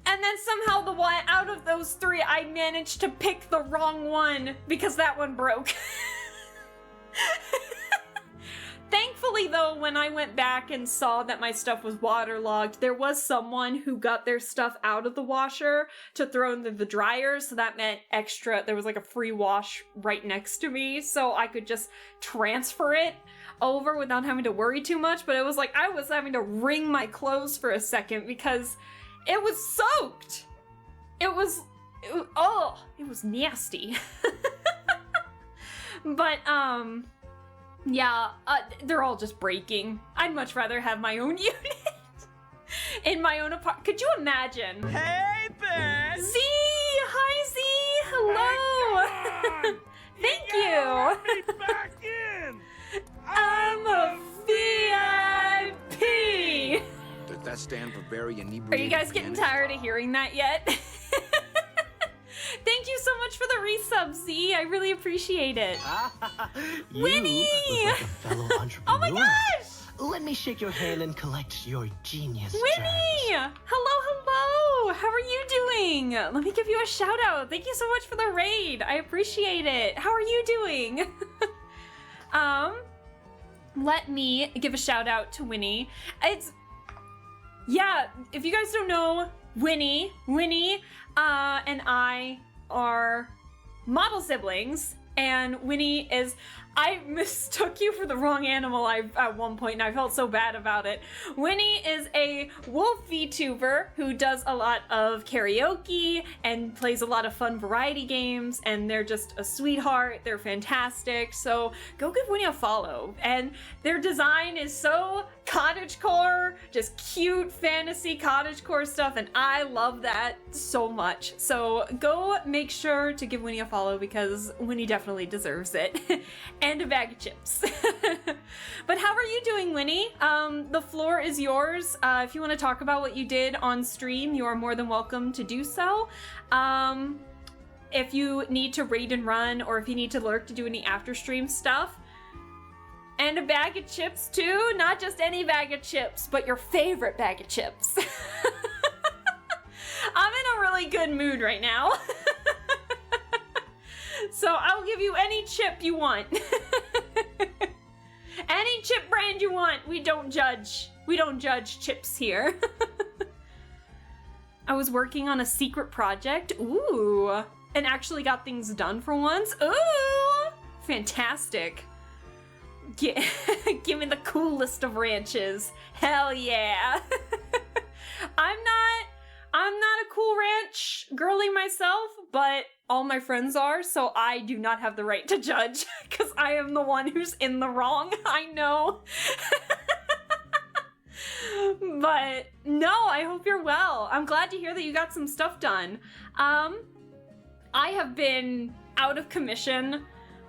And then somehow the one out of those 3, I managed to pick the wrong one because that one broke. Thankfully, though, when I went back and saw that my stuff was waterlogged, there was someone who got their stuff out of the washer to throw into the dryer, so that meant there was like a free wash right next to me, so I could just transfer it over without having to worry too much. But it was like I was having to wring my clothes for a second because it was soaked. It was nasty. But, yeah, they're all just breaking. I'd much rather have my own unit in my own apartment. Could you imagine? Hey, Beth! Z! Hi, Z! Hello! Thank you! Let me back in! I'm a VIP! Does that stand for very Are inebriated you guys getting pianist? tired of hearing that yet? Thank you so much for the resub, Z. I really appreciate it. Winnie! You look like a fellow entrepreneur. Oh my gosh! Let me shake your hand and collect your genius Winnie! germs. Hello! How are you doing? Let me give you a shout out. Thank you so much for the raid. I appreciate it. How are you doing? Let me give a shout out to Winnie. Yeah, if you guys don't know, Winnie and I are model siblings, and Winnie is... I mistook you for the wrong animal at one point, and I felt so bad about it. Winnie is a wolf VTuber who does a lot of karaoke and plays a lot of fun variety games, and they're just a sweetheart. They're fantastic, so go give Winnie a follow. And their design is so cottagecore, just cute fantasy cottagecore stuff, and I love that so much. So go make sure to give Winnie a follow because Winnie definitely deserves it. And a bag of chips. But how are you doing, Winnie? The floor is yours. If you want to talk about what you did on stream, you are more than welcome to do so. If you need to raid and run, or if you need to lurk to do any after stream stuff. And a bag of chips too, not just any bag of chips, but your favorite bag of chips. I'm in a really good mood right now. So I'll give you any chip you want. Any chip brand you want. We don't judge. We don't judge chips here. I was working on a secret project. Ooh. And actually got things done for once. Ooh. Fantastic. Give me the coolest of ranches. Hell yeah. I'm not a cool ranch girly myself, but all my friends are, so I do not have the right to judge, because I am the one who's in the wrong. I know. But no, I hope you're well. I'm glad to hear that you got some stuff done. I have been out of commission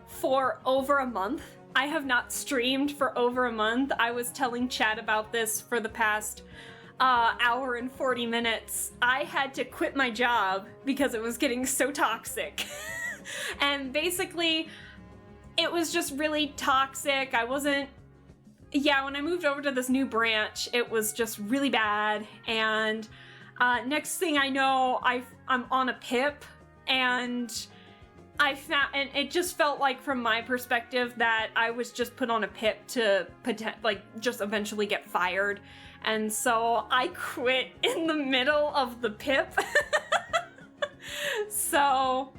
for over a month. I have not streamed for over a month. I was telling Chad about this for the past hour and 40 minutes. I had to quit my job because it was getting so toxic. And basically, it was just really toxic. When I moved over to this new branch, it was just really bad. And next thing I know, I'm on a PIP, and and it just felt like, from my perspective, that I was just put on a PIP to just eventually get fired. And so I quit in the middle of the PIP. So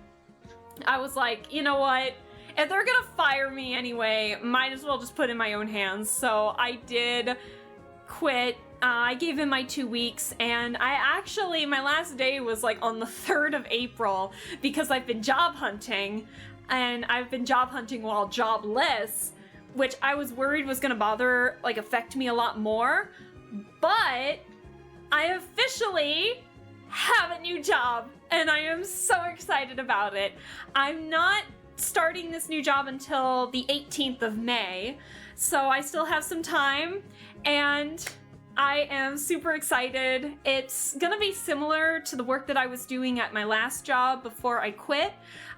I was like, you know what? If they're gonna fire me anyway, might as well just put it in my own hands. So I did quit. I gave in my 2 weeks, and my last day was like on the 3rd of April, because I've been job hunting, and I've been job hunting while jobless, which I was worried was gonna affect me a lot more. But I officially have a new job, and I am so excited about it. I'm not starting this new job until the 18th of May, so I still have some time, and I am super excited. It's gonna be similar to the work that I was doing at my last job before I quit,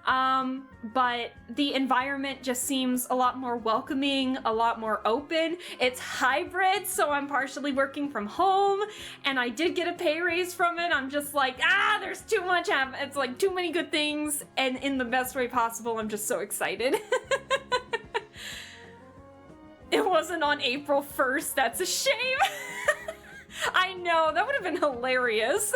but the environment just seems a lot more welcoming, a lot more open. It's hybrid, so I'm partially working from home, and I did get a pay raise from it. I'm just like, there's too much it's like too many good things, and in the best way possible. I'm just so excited. It wasn't on April 1st, that's a shame. I know, that would have been hilarious.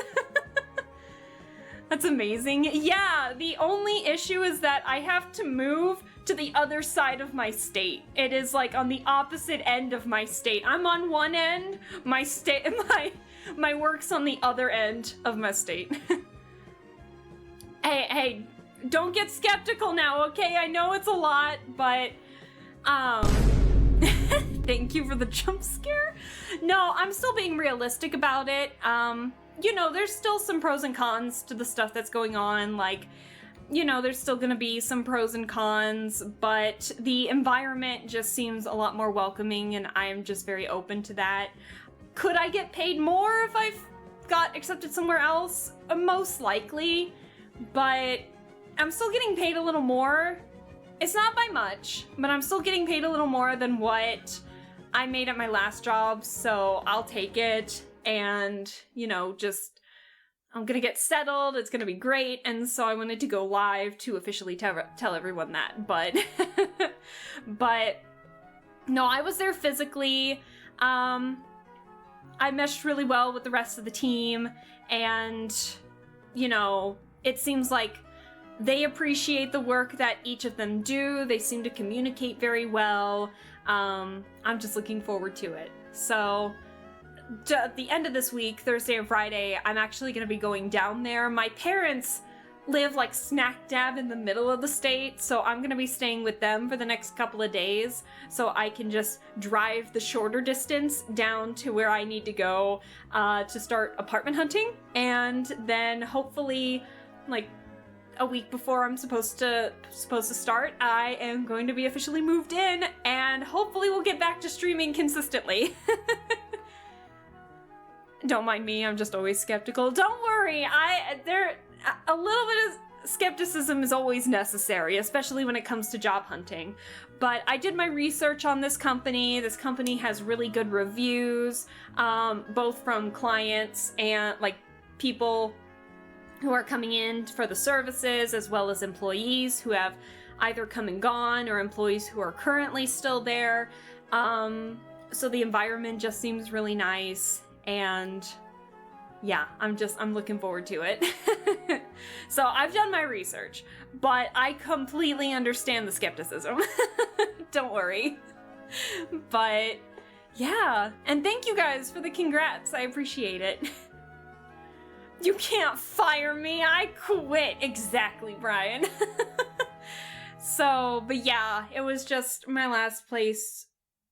That's amazing. Yeah, the only issue is that I have to move to the other side of my state. It is like on the opposite end of my state. I'm on one end, my work's on the other end of my state. Hey, don't get skeptical now, okay? I know it's a lot, but thank you for the jump scare. No, I'm still being realistic about it. There's still some pros and cons to the stuff that's going on. There's still gonna be some pros and cons, but the environment just seems a lot more welcoming, and I'm just very open to that. Could I get paid more if I got accepted somewhere else? Most likely, but I'm still getting paid a little more. It's not by much, but I'm still getting paid a little more than what I made at my last job, so I'll take it. And, I'm gonna get settled, it's gonna be great, and so I wanted to go live to officially tell everyone that, but no, I was there physically. I meshed really well with the rest of the team, and, it seems like they appreciate the work that each of them do. They seem to communicate very well. I'm just looking forward to it. So at the end of this week, Thursday and Friday, I'm actually going to be going down there. My parents live smack dab in the middle of the state, so I'm going to be staying with them for the next couple of days, so I can just drive the shorter distance down to where I need to go to start apartment hunting, and then hopefully a week before I'm supposed to start, I am going to be officially moved in, and hopefully we'll get back to streaming consistently. Don't mind me, I'm just always skeptical. Don't worry, a little bit of skepticism is always necessary, especially when it comes to job hunting. But I did my research on this company. This company has really good reviews, both from clients and people who are coming in for the services, as well as employees who have either come and gone, or employees who are currently still there. So the environment just seems really nice, and yeah, I'm looking forward to it. So I've done my research, but I completely understand the skepticism. Don't worry. But yeah, and thank you guys for the congrats. I appreciate it. You can't fire me. I quit. Exactly, Brian. So, but yeah, it was just my last place.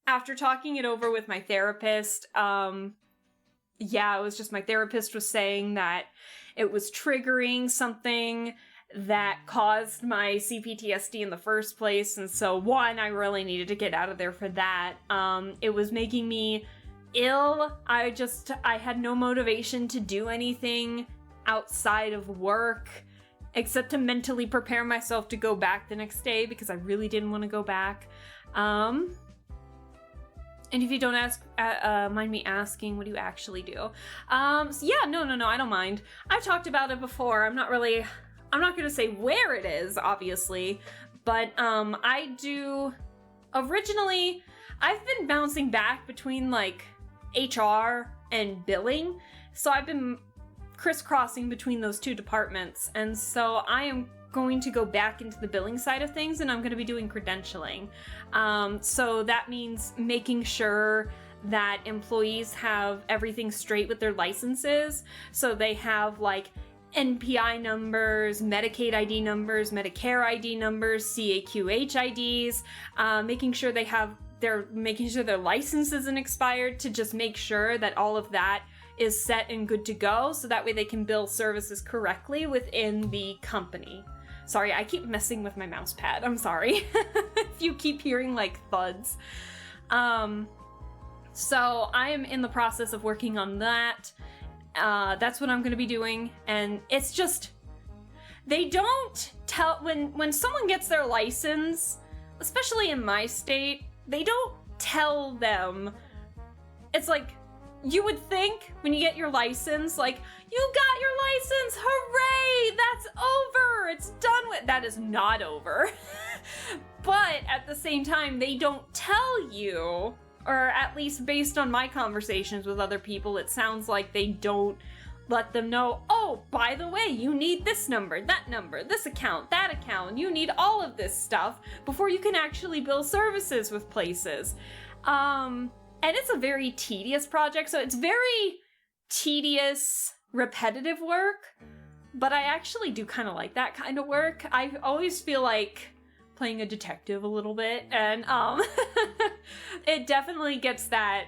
After talking it over with my therapist, yeah, it was just my therapist was saying that it was triggering something that caused my CPTSD in the first place. And so, one, I really needed to get out of there for that. It was making me ill. I had no motivation to do anything outside of work except to mentally prepare myself to go back the next day because I really didn't want to go back. And if you don't mind me asking, what do you actually do? So yeah, no, I don't mind. I've talked about it before. I'm not gonna say where it is, obviously, but originally, I've been bouncing back between like HR and billing, so I've been crisscrossing between those two departments, and so I am going to go back into the billing side of things, and I'm going to be doing credentialing. So that means making sure that employees have everything straight with their licenses. So they have like NPI numbers, Medicaid ID numbers, Medicare ID numbers, CAQH IDs, making sure their license isn't expired, to just make sure that all of that is set and good to go, so that way they can bill services correctly within the company. Sorry, I keep messing with my mouse pad. I'm sorry if you keep hearing like thuds. So I am in the process of working on that. That's what I'm going to be doing. And it's just, they don't tell, when someone gets their license, especially in my state, they don't tell them. It's like, you would think when you get your license, like, you got your license, hooray, that's over, it's done with. That is not over. But at the same time, they don't tell you, or at least based on my conversations with other people, it sounds like they don't let them know, oh, by the way, you need this number, this account, that account, you need all of this stuff before you can actually bill services with places. And it's a very tedious project, so it's very tedious, repetitive work, but I actually do kind of like that kind of work. I always feel like playing a detective a little bit, and it definitely gets that,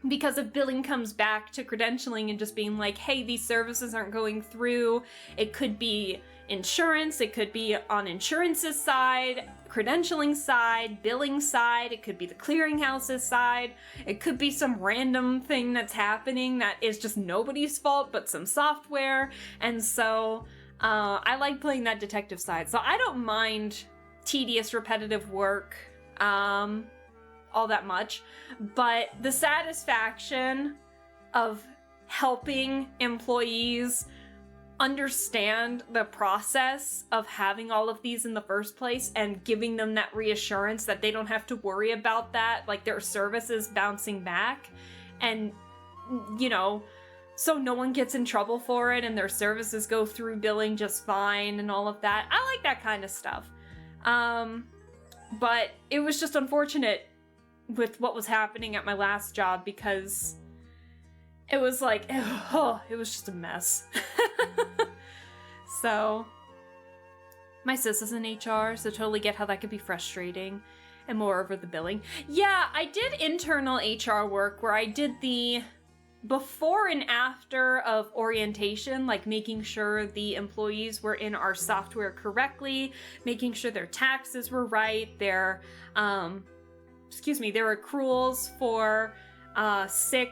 because if billing comes back to credentialing and just being like, hey, these services aren't going through, it could be insurance, it could be on insurance's side, credentialing side, billing side, it could be the clearinghouse's side, it could be some random thing that's happening that is just nobody's fault but some software. And so I like playing that detective side, so I don't mind tedious repetitive work all that much, but the satisfaction of helping employees understand the process of having all of these in the first place and giving them that reassurance that they don't have to worry about that, like their services bouncing back, and you know, so no one gets in trouble for it and their services go through billing just fine and all of that. I like that kind of stuff. But it was just unfortunate with what was happening at my last job, because it was like, it was just a mess. So, my sis is in HR, so totally get how that could be frustrating, and moreover the billing. Yeah, I did internal HR work where I did the before and after of orientation, like making sure the employees were in our software correctly, making sure their taxes were right, their accruals for sick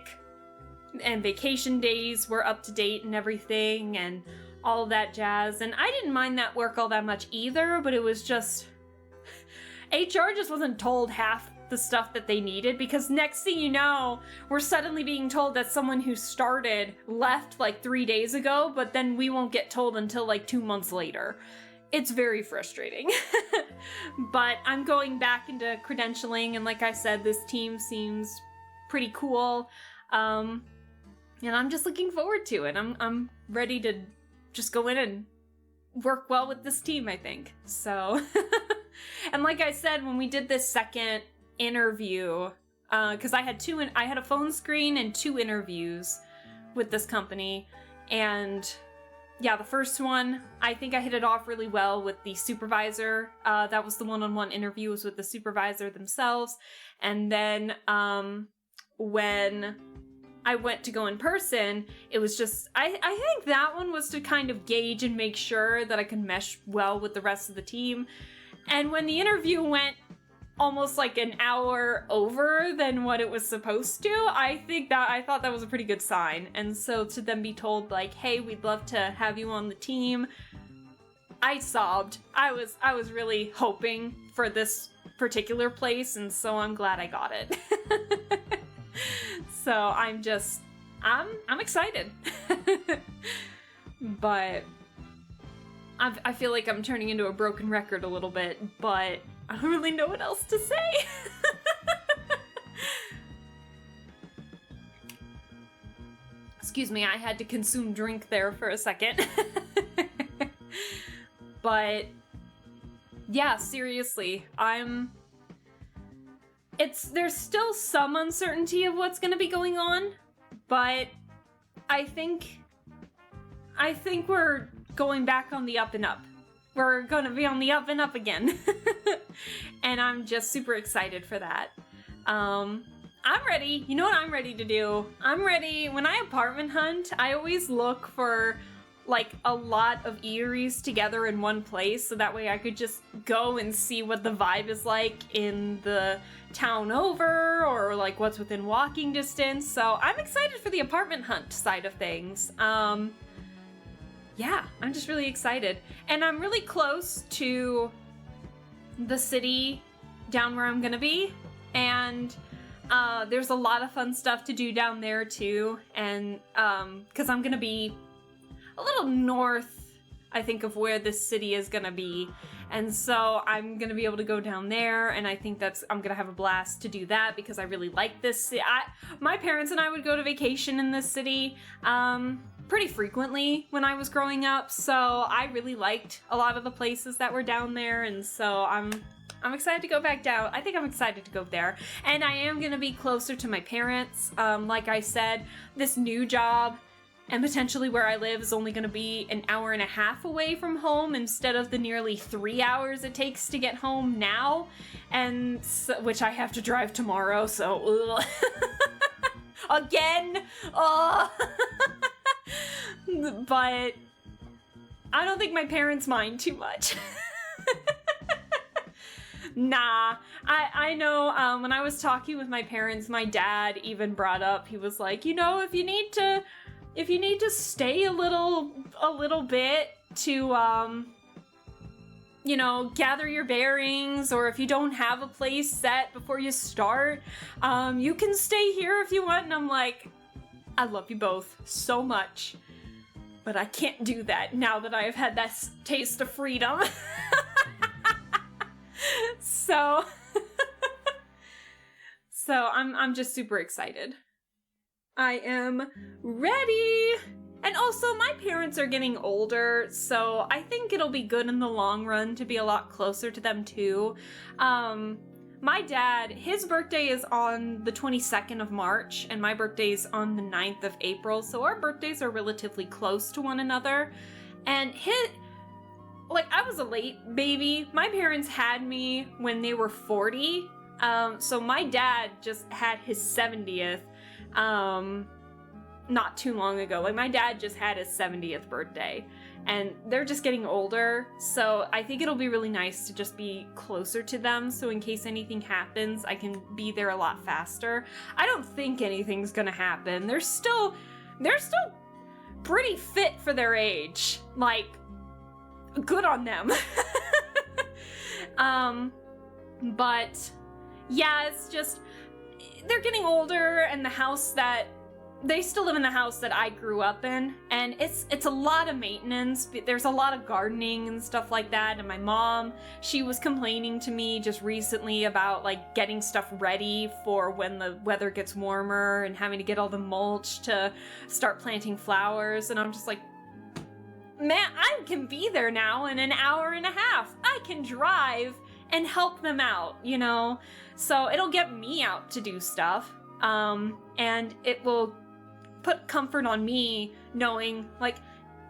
and vacation days were up to date and everything, and all of that jazz. And I didn't mind that work all that much either, but it was just, HR just wasn't told half the stuff that they needed, because next thing you know, we're suddenly being told that someone who started left like 3 days ago, but then we won't get told until like 2 months later. It's very frustrating. But I'm going back into credentialing, and like I said, this team seems pretty cool. And I'm just looking forward to it. I'm ready to just go in and work well with this team, I think. So, and like I said, when we did this second interview, because I had a phone screen and 2 interviews with this company, and yeah, the first one, I think I hit it off really well with the supervisor. That was the one-on-one interview, was with the supervisor themselves. And then when I went to go in person, it was just, I think that one was to kind of gauge and make sure that I could mesh well with the rest of the team. And when the interview went almost like an hour over than what it was supposed to, I thought that was a pretty good sign. And so to then be told like, hey, we'd love to have you on the team, I sobbed. I was really hoping for this particular place, and so I'm glad I got it. So I'm excited. But I feel like I'm turning into a broken record a little bit, but I don't really know what else to say. Excuse me, I had to consume drink there for a second. But yeah, seriously, there's still some uncertainty of what's gonna be going on, but I think we're going back on the up and up. We're gonna be on the up and up again. And I'm just super excited for that. I'm ready. You know what I'm ready to do? I'm ready. When I apartment hunt, I always look for like a lot of eateries together in one place, so that way I could just go and see what the vibe is like in the town over, or like what's within walking distance. So I'm excited for the apartment hunt side of things. Yeah, I'm just really excited. And I'm really close to the city down where I'm gonna be, and there's a lot of fun stuff to do down there too. And because I'm gonna be a little north, I think, of where this city is gonna be, and so I'm gonna be able to go down there, and I think I'm gonna have a blast to do that because I really like this city. My parents and I would go to vacation in this city pretty frequently when I was growing up, so I really liked a lot of the places that were down there, and so I'm excited to go back down. I think I'm excited to go there. And I am gonna be closer to my parents. Like I said, this new job and potentially where I live is only gonna be an hour and a half away from home instead of the nearly 3 hours it takes to get home now, and so, which I have to drive tomorrow, so again. But I don't think my parents mind too much. Nah, I know, when I was talking with my parents, my dad even brought up, he was like, you know, if you need to stay a little bit to, you know, gather your bearings, or if you don't have a place set before you start, you can stay here if you want. And I'm like, I love you both so much, but I can't do that now that I have had that taste of freedom. So I'm just super excited. I am ready. And also, my parents are getting older, so I think it'll be good in the long run to be a lot closer to them too. My dad, his birthday is on the 22nd of March, and my birthday's on the 9th of April, so our birthdays are relatively close to one another. And I was a late baby. My parents had me when they were 40. So my dad just had his 70th not too long ago. Like, my dad just had his 70th birthday, and they're just getting older. So I think it'll be really nice to just be closer to them, so in case anything happens, I can be there a lot faster. I don't think anything's gonna happen. They're still pretty fit for their age. Like, good on them. But yeah, it's just, they're getting older, and the house that they still live in the house that I grew up in, and it's a lot of maintenance. There's a lot of gardening and stuff like that, and my mom, she was complaining to me just recently about like getting stuff ready for when the weather gets warmer and having to get all the mulch to start planting flowers, and I'm just like, man, I can be there now in an hour and a half. I can drive and help them out, you know? So it'll get me out to do stuff, and it will put comfort on me knowing, like,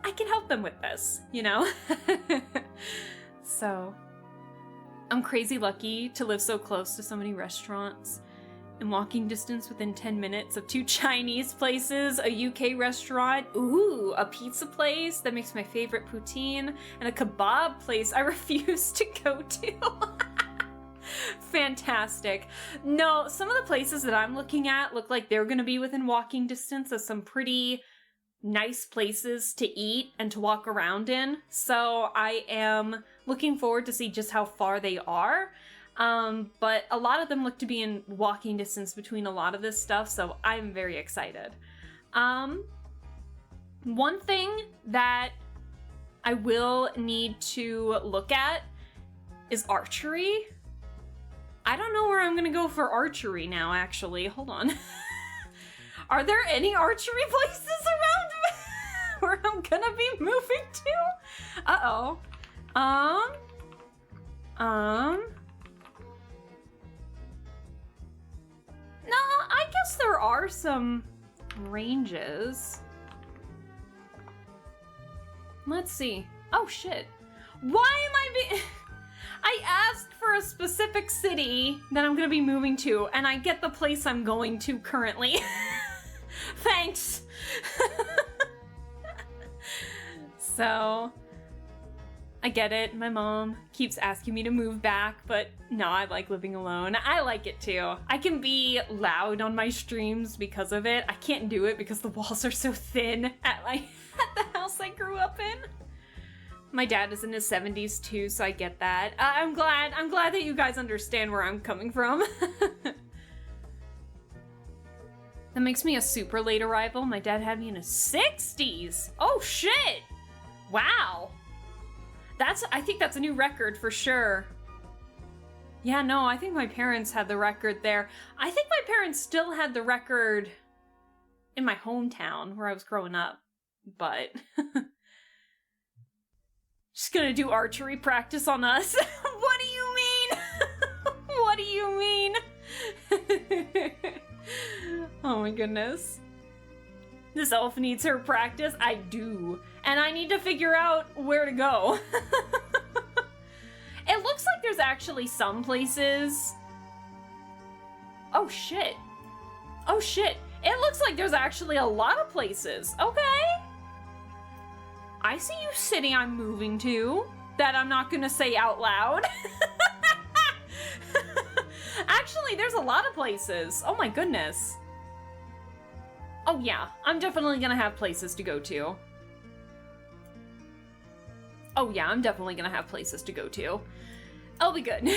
I can help them with this, you know? So, I'm crazy lucky to live so close to so many restaurants. In walking distance within 10 minutes of 2 Chinese places, a UK restaurant, ooh, a pizza place that makes my favorite poutine, and a kebab place I refuse to go to. Fantastic. No, some of the places that I'm looking at look like they're gonna be within walking distance of some pretty nice places to eat and to walk around in. So I am looking forward to see just how far they are. But a lot of them look to be in walking distance between a lot of this stuff, so I'm very excited. One thing that I will need to look at is archery. I don't know where I'm gonna go for archery now, actually. Hold on. Are there any archery places around where I'm gonna be moving to? Uh-oh. No, I guess there are some ranges. Let's see. Oh, shit. Why am I being... I asked for a specific city that I'm gonna be moving to, and I get the place I'm going to currently. Thanks. So, I get it. My mom keeps asking me to move back, but no, I like living alone. I like it too. I can be loud on my streams because of it. I can't do it because the walls are so thin at the house I grew up in. My dad is in his 70s too, so I get that. I'm glad that you guys understand where I'm coming from. That makes me a super late arrival. My dad had me in his 60s. Oh shit! Wow. I think that's a new record for sure. Yeah, no, I think my parents had the record there. I think my parents still had the record in my hometown where I was growing up, but just gonna do archery practice on us. What do you mean? What do you mean? Oh my goodness. This elf needs her practice. I do. And I need to figure out where to go. It looks like there's actually some places. Oh shit. Oh shit. It looks like there's actually a lot of places. Okay. I see you city I'm moving to that I'm not gonna say out loud. Actually, there's a lot of places. Oh my goodness. Oh yeah, I'm definitely gonna have places to go to. Oh yeah, I'm definitely gonna have places to go to. I'll be good.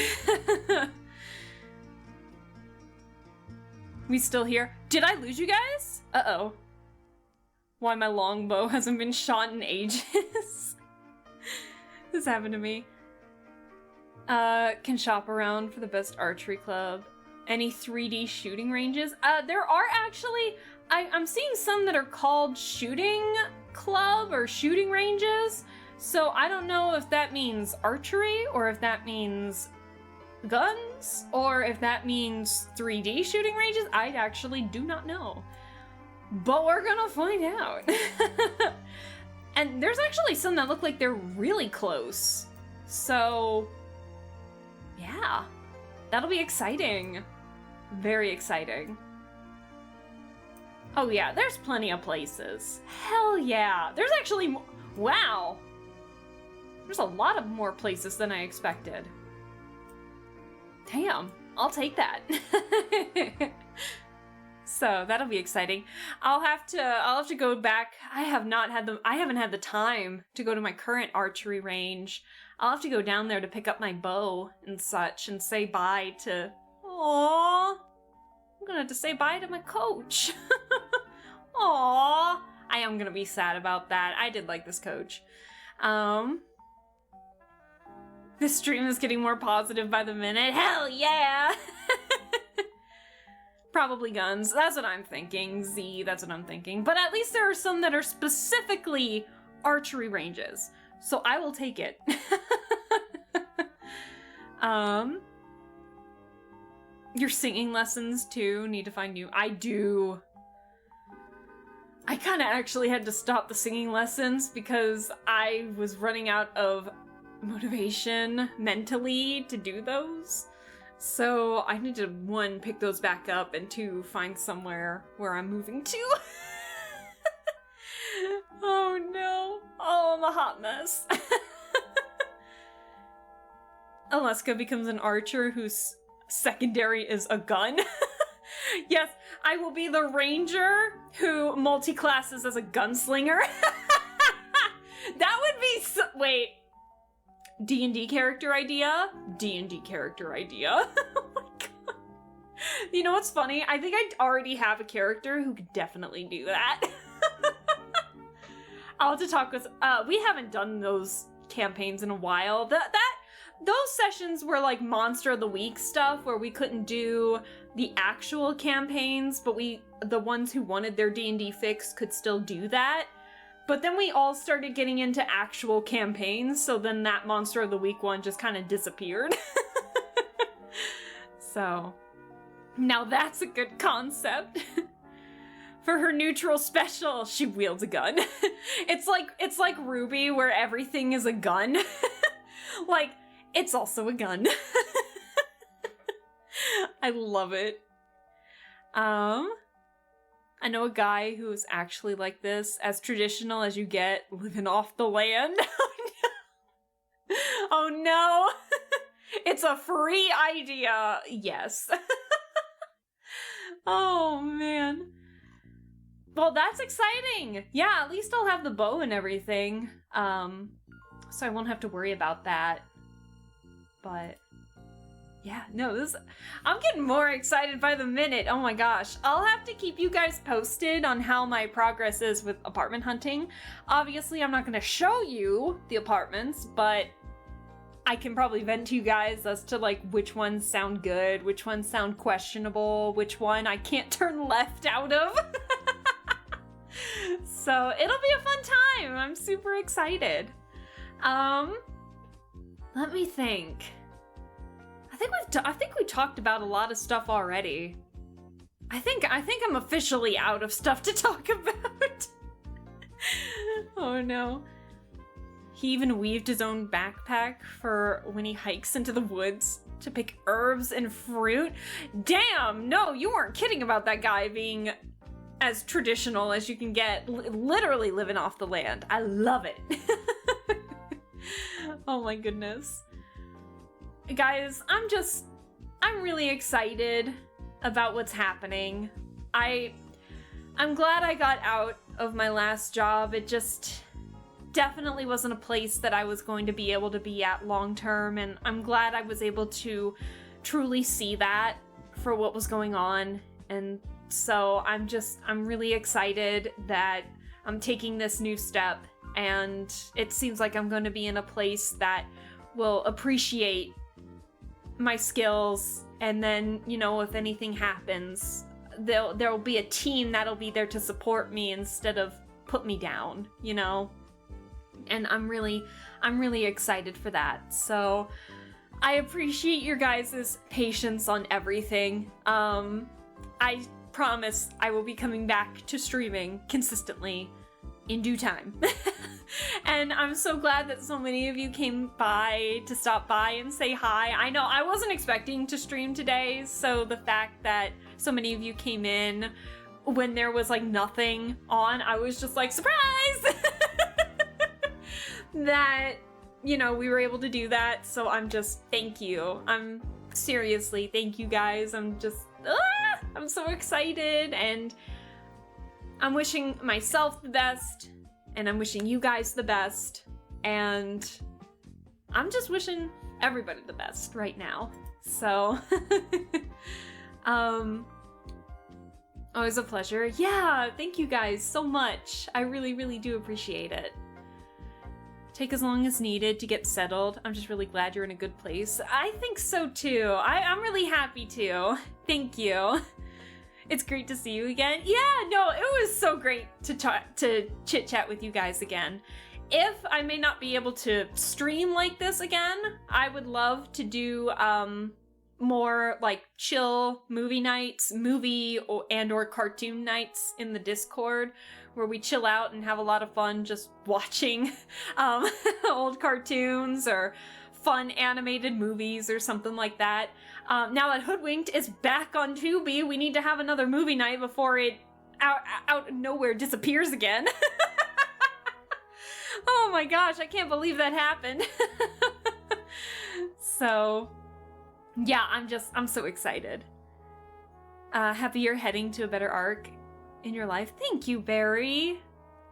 We still here? Did I lose you guys? Uh-oh. Why my longbow hasn't been shot in ages. This happened to me. Can shop around for the best archery club. Any 3D shooting ranges? There are actually... I'm seeing some that are called shooting club or shooting ranges. So I don't know if that means archery or if that means guns or if that means 3D shooting ranges. I actually do not know. But we're gonna find out. And there's actually some that look like they're really close. So, yeah. That'll be exciting. Very exciting. Oh yeah, there's plenty of places. Hell yeah. There's actually wow. There's a lot of more places than I expected. Damn, I'll take that. So that'll be exciting. I'll have to go back. I haven't had the time to go to my current archery range. I'll have to go down there to pick up my bow and such and say bye to... Aww. I'm gonna have to say bye to my coach. Aww. I am gonna be sad about that. I did like this coach. This stream is getting more positive by the minute. Hell yeah! Probably guns. That's what I'm thinking. Z, that's what I'm thinking. But at least there are some that are specifically archery ranges. So I will take it. Your singing lessons too need to find new. I do. I kind of actually had to stop the singing lessons because I was running out of motivation mentally to do those. So I need to, 1, pick those back up, and 2, find somewhere where I'm moving to. Oh no. Oh, I'm a hot mess. Alaska becomes an archer whose secondary is a gun. Yes, I will be the ranger who multi-classes as a gunslinger. That would be wait. D&D character idea? D&D character idea. Oh my god. You know what's funny? I think I already have a character who could definitely do that. I'll have to talk with... we haven't done those campaigns in a while. Those sessions were like Monster of the Week stuff where we couldn't do the actual campaigns, but the ones who wanted their D&D fix could still do that. But then we all started getting into actual campaigns, so then that Monster of the Week one just kind of disappeared. So, now that's a good concept. For her neutral special, she wields a gun. It's like Ruby, where everything is a gun. Like, it's also a gun. I love it. I know a guy who's actually like this, as traditional as you get, living off the land. Oh no! It's a free idea! Yes. Oh man. Well, that's exciting! Yeah, at least I'll have the bow and everything. So I won't have to worry about that. But yeah, no, I'm getting more excited by the minute. Oh my gosh. I'll have to keep you guys posted on how my progress is with apartment hunting. Obviously, I'm not going to show you the apartments, but I can probably vent to you guys as to like which ones sound good, which ones sound questionable, which one I can't turn left out of. So it'll be a fun time. I'm super excited. Let me think. I think we talked about a lot of stuff already. I think I'm officially out of stuff to talk about. Oh no. He even weaved his own backpack for when he hikes into the woods to pick herbs and fruit. Damn, no, you weren't kidding about that guy being as traditional as you can get, literally living off the land. I love it. Oh my goodness. Guys, I'm really excited about what's happening. I'm glad I got out of my last job. It just definitely wasn't a place that I was going to be able to be at long term, and I'm glad I was able to truly see that for what was going on. And so I'm really excited that I'm taking this new step, and it seems like I'm going to be in a place that will appreciate my skills, and then, you know, if anything happens, there'll be a team that'll be there to support me instead of put me down, you know? And I'm really excited for that. So I appreciate your guys' patience on everything. I promise I will be coming back to streaming consistently in due time. And I'm so glad that so many of you came by to stop by and say hi. I know I wasn't expecting to stream today, so the fact that so many of you came in when there was like nothing on, I was just like, surprise! That, you know, we were able to do that, so thank you. Seriously, thank you guys. I'm so excited, and I'm wishing myself the best, and I'm wishing you guys the best, and I'm just wishing everybody the best right now. So, Always a pleasure. Yeah, thank you guys so much. I really, really do appreciate it. Take as long as needed to get settled. I'm just really glad you're in a good place. I think so too. I'm really happy too. Thank you. It's great to see you again. Yeah, no, it was so great to chit chat with you guys again. If I may not be able to stream like this again, I would love to do more like chill movie nights, and/or cartoon nights in the Discord, where we chill out and have a lot of fun just watching old cartoons or fun animated movies or something like that. Now that Hoodwinked is back on Tubi, we need to have another movie night before it out of nowhere disappears again. Oh my gosh, I can't believe that happened. So, yeah, I'm so excited. Happy you're heading to a better arc in your life. Thank you, Barry.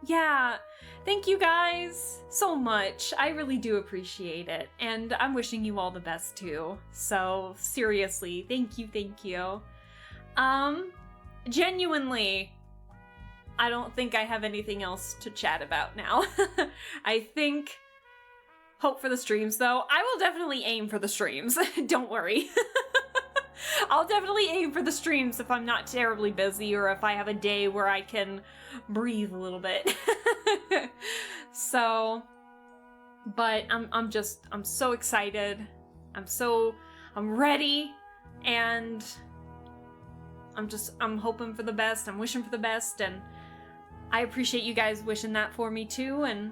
Yeah, thank you guys so much. I really do appreciate it. And I'm wishing you all the best too. So, seriously, thank you, thank you. Genuinely, I don't think I have anything else to chat about now. I think... Hope for the streams, though. I will definitely aim for the streams. Don't worry. I'll definitely aim for the streams if I'm not terribly busy or if I have a day where I can breathe a little bit. So, but I'm so excited. I'm ready, and I'm hoping for the best. I'm wishing for the best, and I appreciate you guys wishing that for me too, and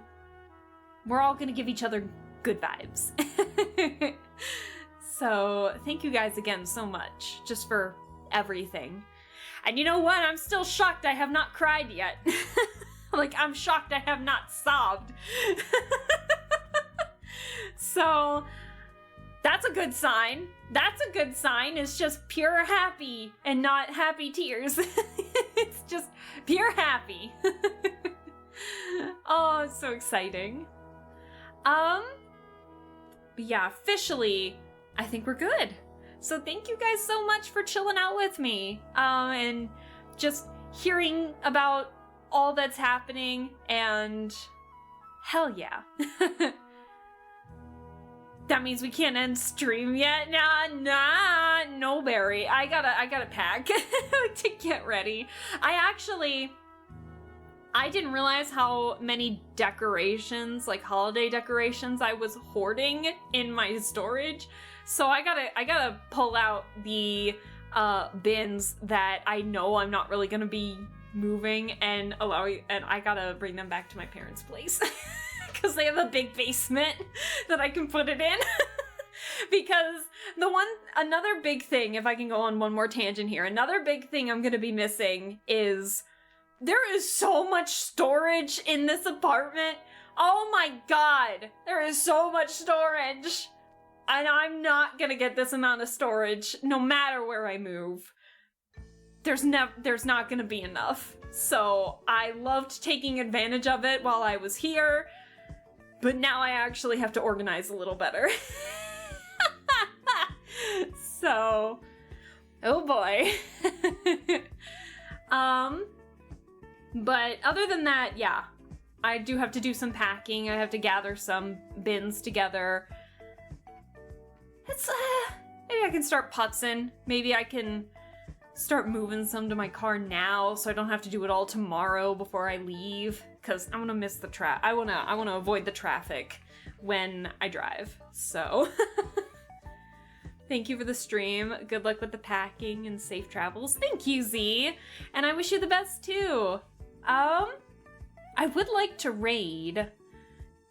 we're all gonna give each other good vibes. So, thank you guys again so much, just for everything. And you know what? I'm still shocked I have not cried yet. Like, I'm shocked I have not sobbed. So, that's a good sign. That's a good sign. It's just pure happy and not happy tears. It's just pure happy. Oh, it's so exciting. But yeah, officially, I think we're good. So thank you guys so much for chilling out with me, and just hearing about all that's happening, and hell yeah. That means we can't end stream yet? Nah, no, Barry. I gotta pack to get ready. I didn't realize how many decorations, like holiday decorations, I was hoarding in my storage. So I gotta pull out the bins that I know I'm not really gonna be moving, and I gotta bring them back to my parents' place. Because they have a big basement that I can put it in. Because another big thing, if I can go on one more tangent here, another big thing I'm gonna be missing is there is so much storage in this apartment. Oh my god, there is so much storage. And I'm not gonna get this amount of storage no matter where I move. There's not gonna be enough. So I loved taking advantage of it while I was here, but now I actually have to organize a little better. So, oh boy. But other than that, yeah, I do have to do some packing. I have to gather some bins together. It's, maybe I can start putzing. Maybe I can start moving some to my car now so I don't have to do it all tomorrow before I leave, because I'm gonna miss the I wanna avoid the traffic when I drive. So thank you for the stream. Good luck with the packing and safe travels. Thank you, Z. And I wish you the best too. I would like to raid,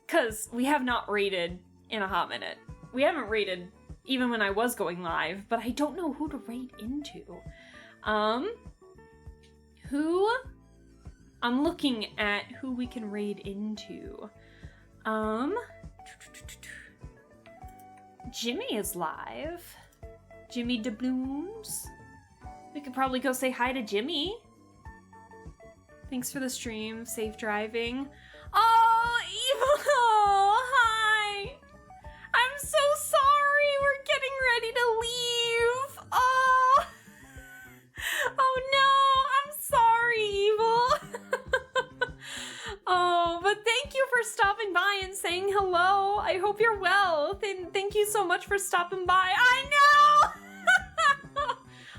because we have not raided in a hot minute. We haven't raided even when I was going live, but I don't know who to raid into. I'm looking at who we can raid into. Jimmy is live. Jimmy DeBlooms. We could probably go say hi to Jimmy. Thanks for the stream. Safe driving. Oh, Evil! Hi! I'm so sorry! We're getting ready to leave! Oh! Oh no! I'm hope you're well. Thank you so much for stopping by. I know!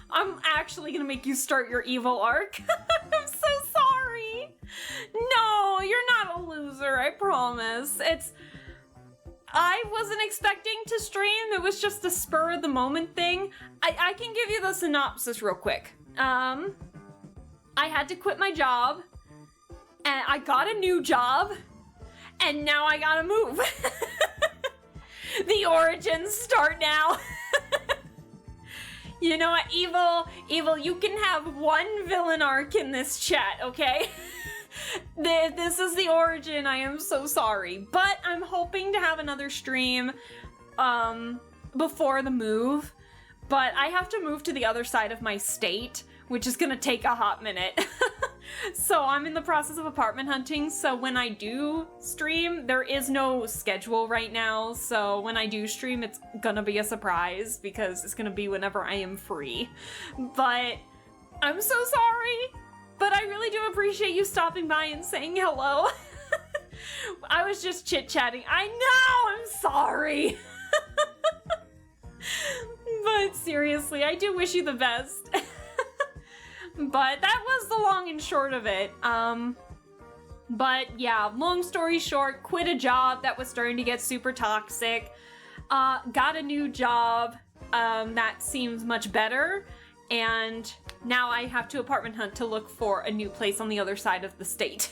I'm actually gonna make you start your evil arc. I'm so sorry. No, you're not a loser, I promise. I wasn't expecting to stream. It was just a spur of the moment thing. I can give you the synopsis real quick. I had to quit my job, and I got a new job, and now I gotta move. The origins start now. You know what, Evil, you can have one villain arc in this chat, okay? This is the origin. I am so sorry, but I'm hoping to have another stream before the move, but I have to move to the other side of my state, which is gonna take a hot minute. So I'm in the process of apartment hunting, so when I do stream, there is no schedule right now, so when I do stream, it's gonna be a surprise because it's gonna be whenever I am free. But I'm so sorry, but I really do appreciate you stopping by and saying hello. I was just chit-chatting. I know, I'm sorry. But seriously, I do wish you the best. But that was the long and short of it. But yeah, long story short, quit a job that was starting to get super toxic. Got a new job that seems much better. And now I have to apartment hunt to look for a new place on the other side of the state.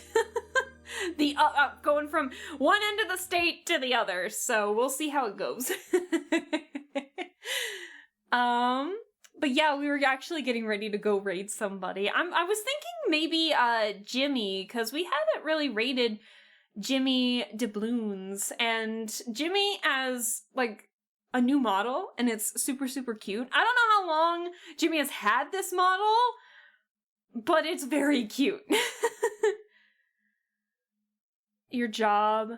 Going from one end of the state to the other. So we'll see how it goes. But yeah, we were actually getting ready to go raid somebody. I was thinking maybe Jimmy, because we haven't really raided Jimmy Doubloons, and Jimmy as like a new model, and it's super, super cute. I don't know how long Jimmy has had this model, but it's very cute. Your job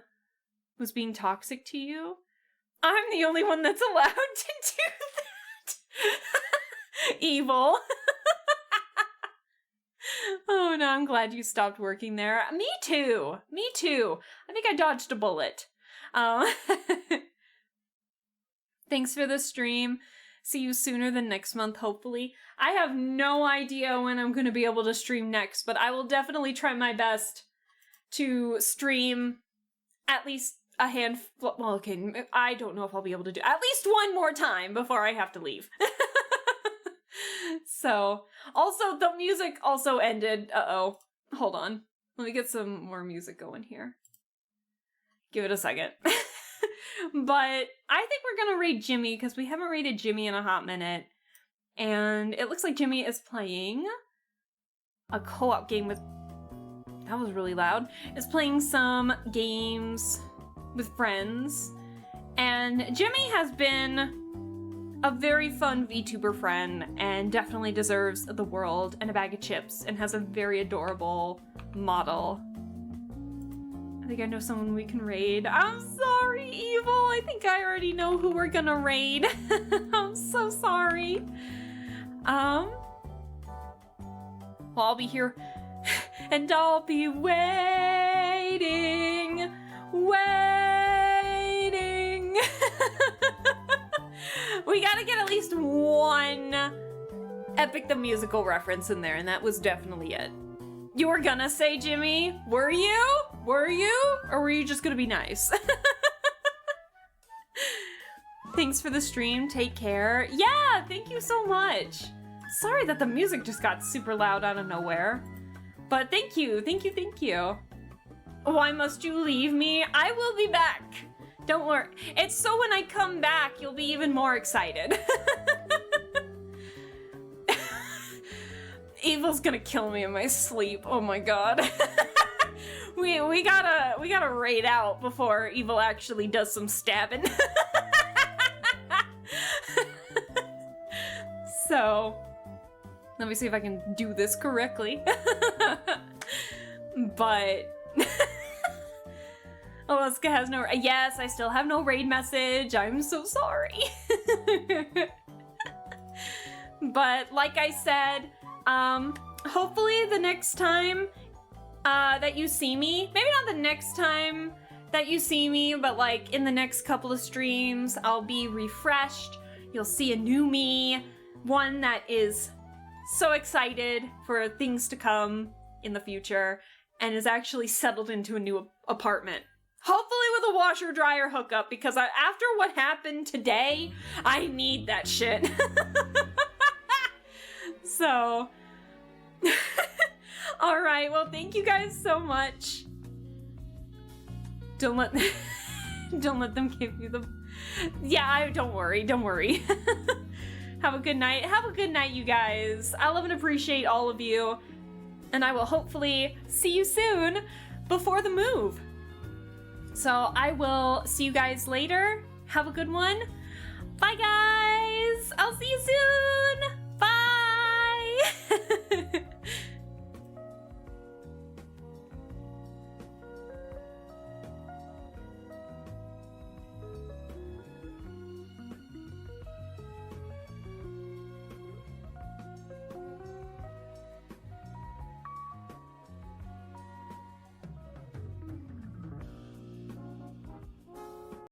was being toxic to you? I'm the only one that's allowed to do that. Evil. Oh no, I'm glad you stopped working there. Me too. I think I dodged a bullet. Thanks for the stream. See you sooner than next month, hopefully. I have no idea when I'm going to be able to stream next, but I will definitely try my best to stream at least a handful. Well, okay, I don't know if I'll be able to do at least one more time before I have to leave. So, also, the music also ended. Uh-oh. Hold on. Let me get some more music going here. Give it a second. But I think we're gonna raid Jimmy, because we haven't raided Jimmy in a hot minute. And it looks like Jimmy is playing a co-op game with... That was really loud. Is playing some games with friends. And Jimmy has been a very fun VTuber friend and definitely deserves the world and a bag of chips and has a very adorable model. I think I know someone we can raid. I'm sorry, Evil. I think I already know who we're gonna raid. I'm so sorry. Well, I'll be here and I'll be waiting. We gotta get at least one Epic the Musical reference in there, and that was definitely it. You were gonna say Jimmy? Were you? Or were you just gonna be nice? Thanks for the stream. Take care. Yeah, thank you so much. Sorry that the music just got super loud out of nowhere. But thank you. Why must you leave me? I will be back. Don't worry. It's so when I come back, you'll be even more excited. Evil's gonna kill me in my sleep. Oh my god. we gotta raid out before Evil actually does some stabbing. So, let me see if I can do this correctly. But Alaska has no... Yes, I still have no raid message. I'm so sorry. But like I said, hopefully the next time that you see me, maybe not the next time that you see me, but like in the next couple of streams, I'll be refreshed. You'll see a new me, one that is so excited for things to come in the future and is actually settled into a new apartment. Hopefully with a washer dryer hookup, because after what happened today, I need that shit. So, all right, well, thank you guys so much. Don't let them give you the, yeah, don't worry. Have a good night. Have a good night, you guys. I love and appreciate all of you, and I will hopefully see you soon before the move. So I will see you guys later. Have a good one. Bye, guys. I'll see you soon.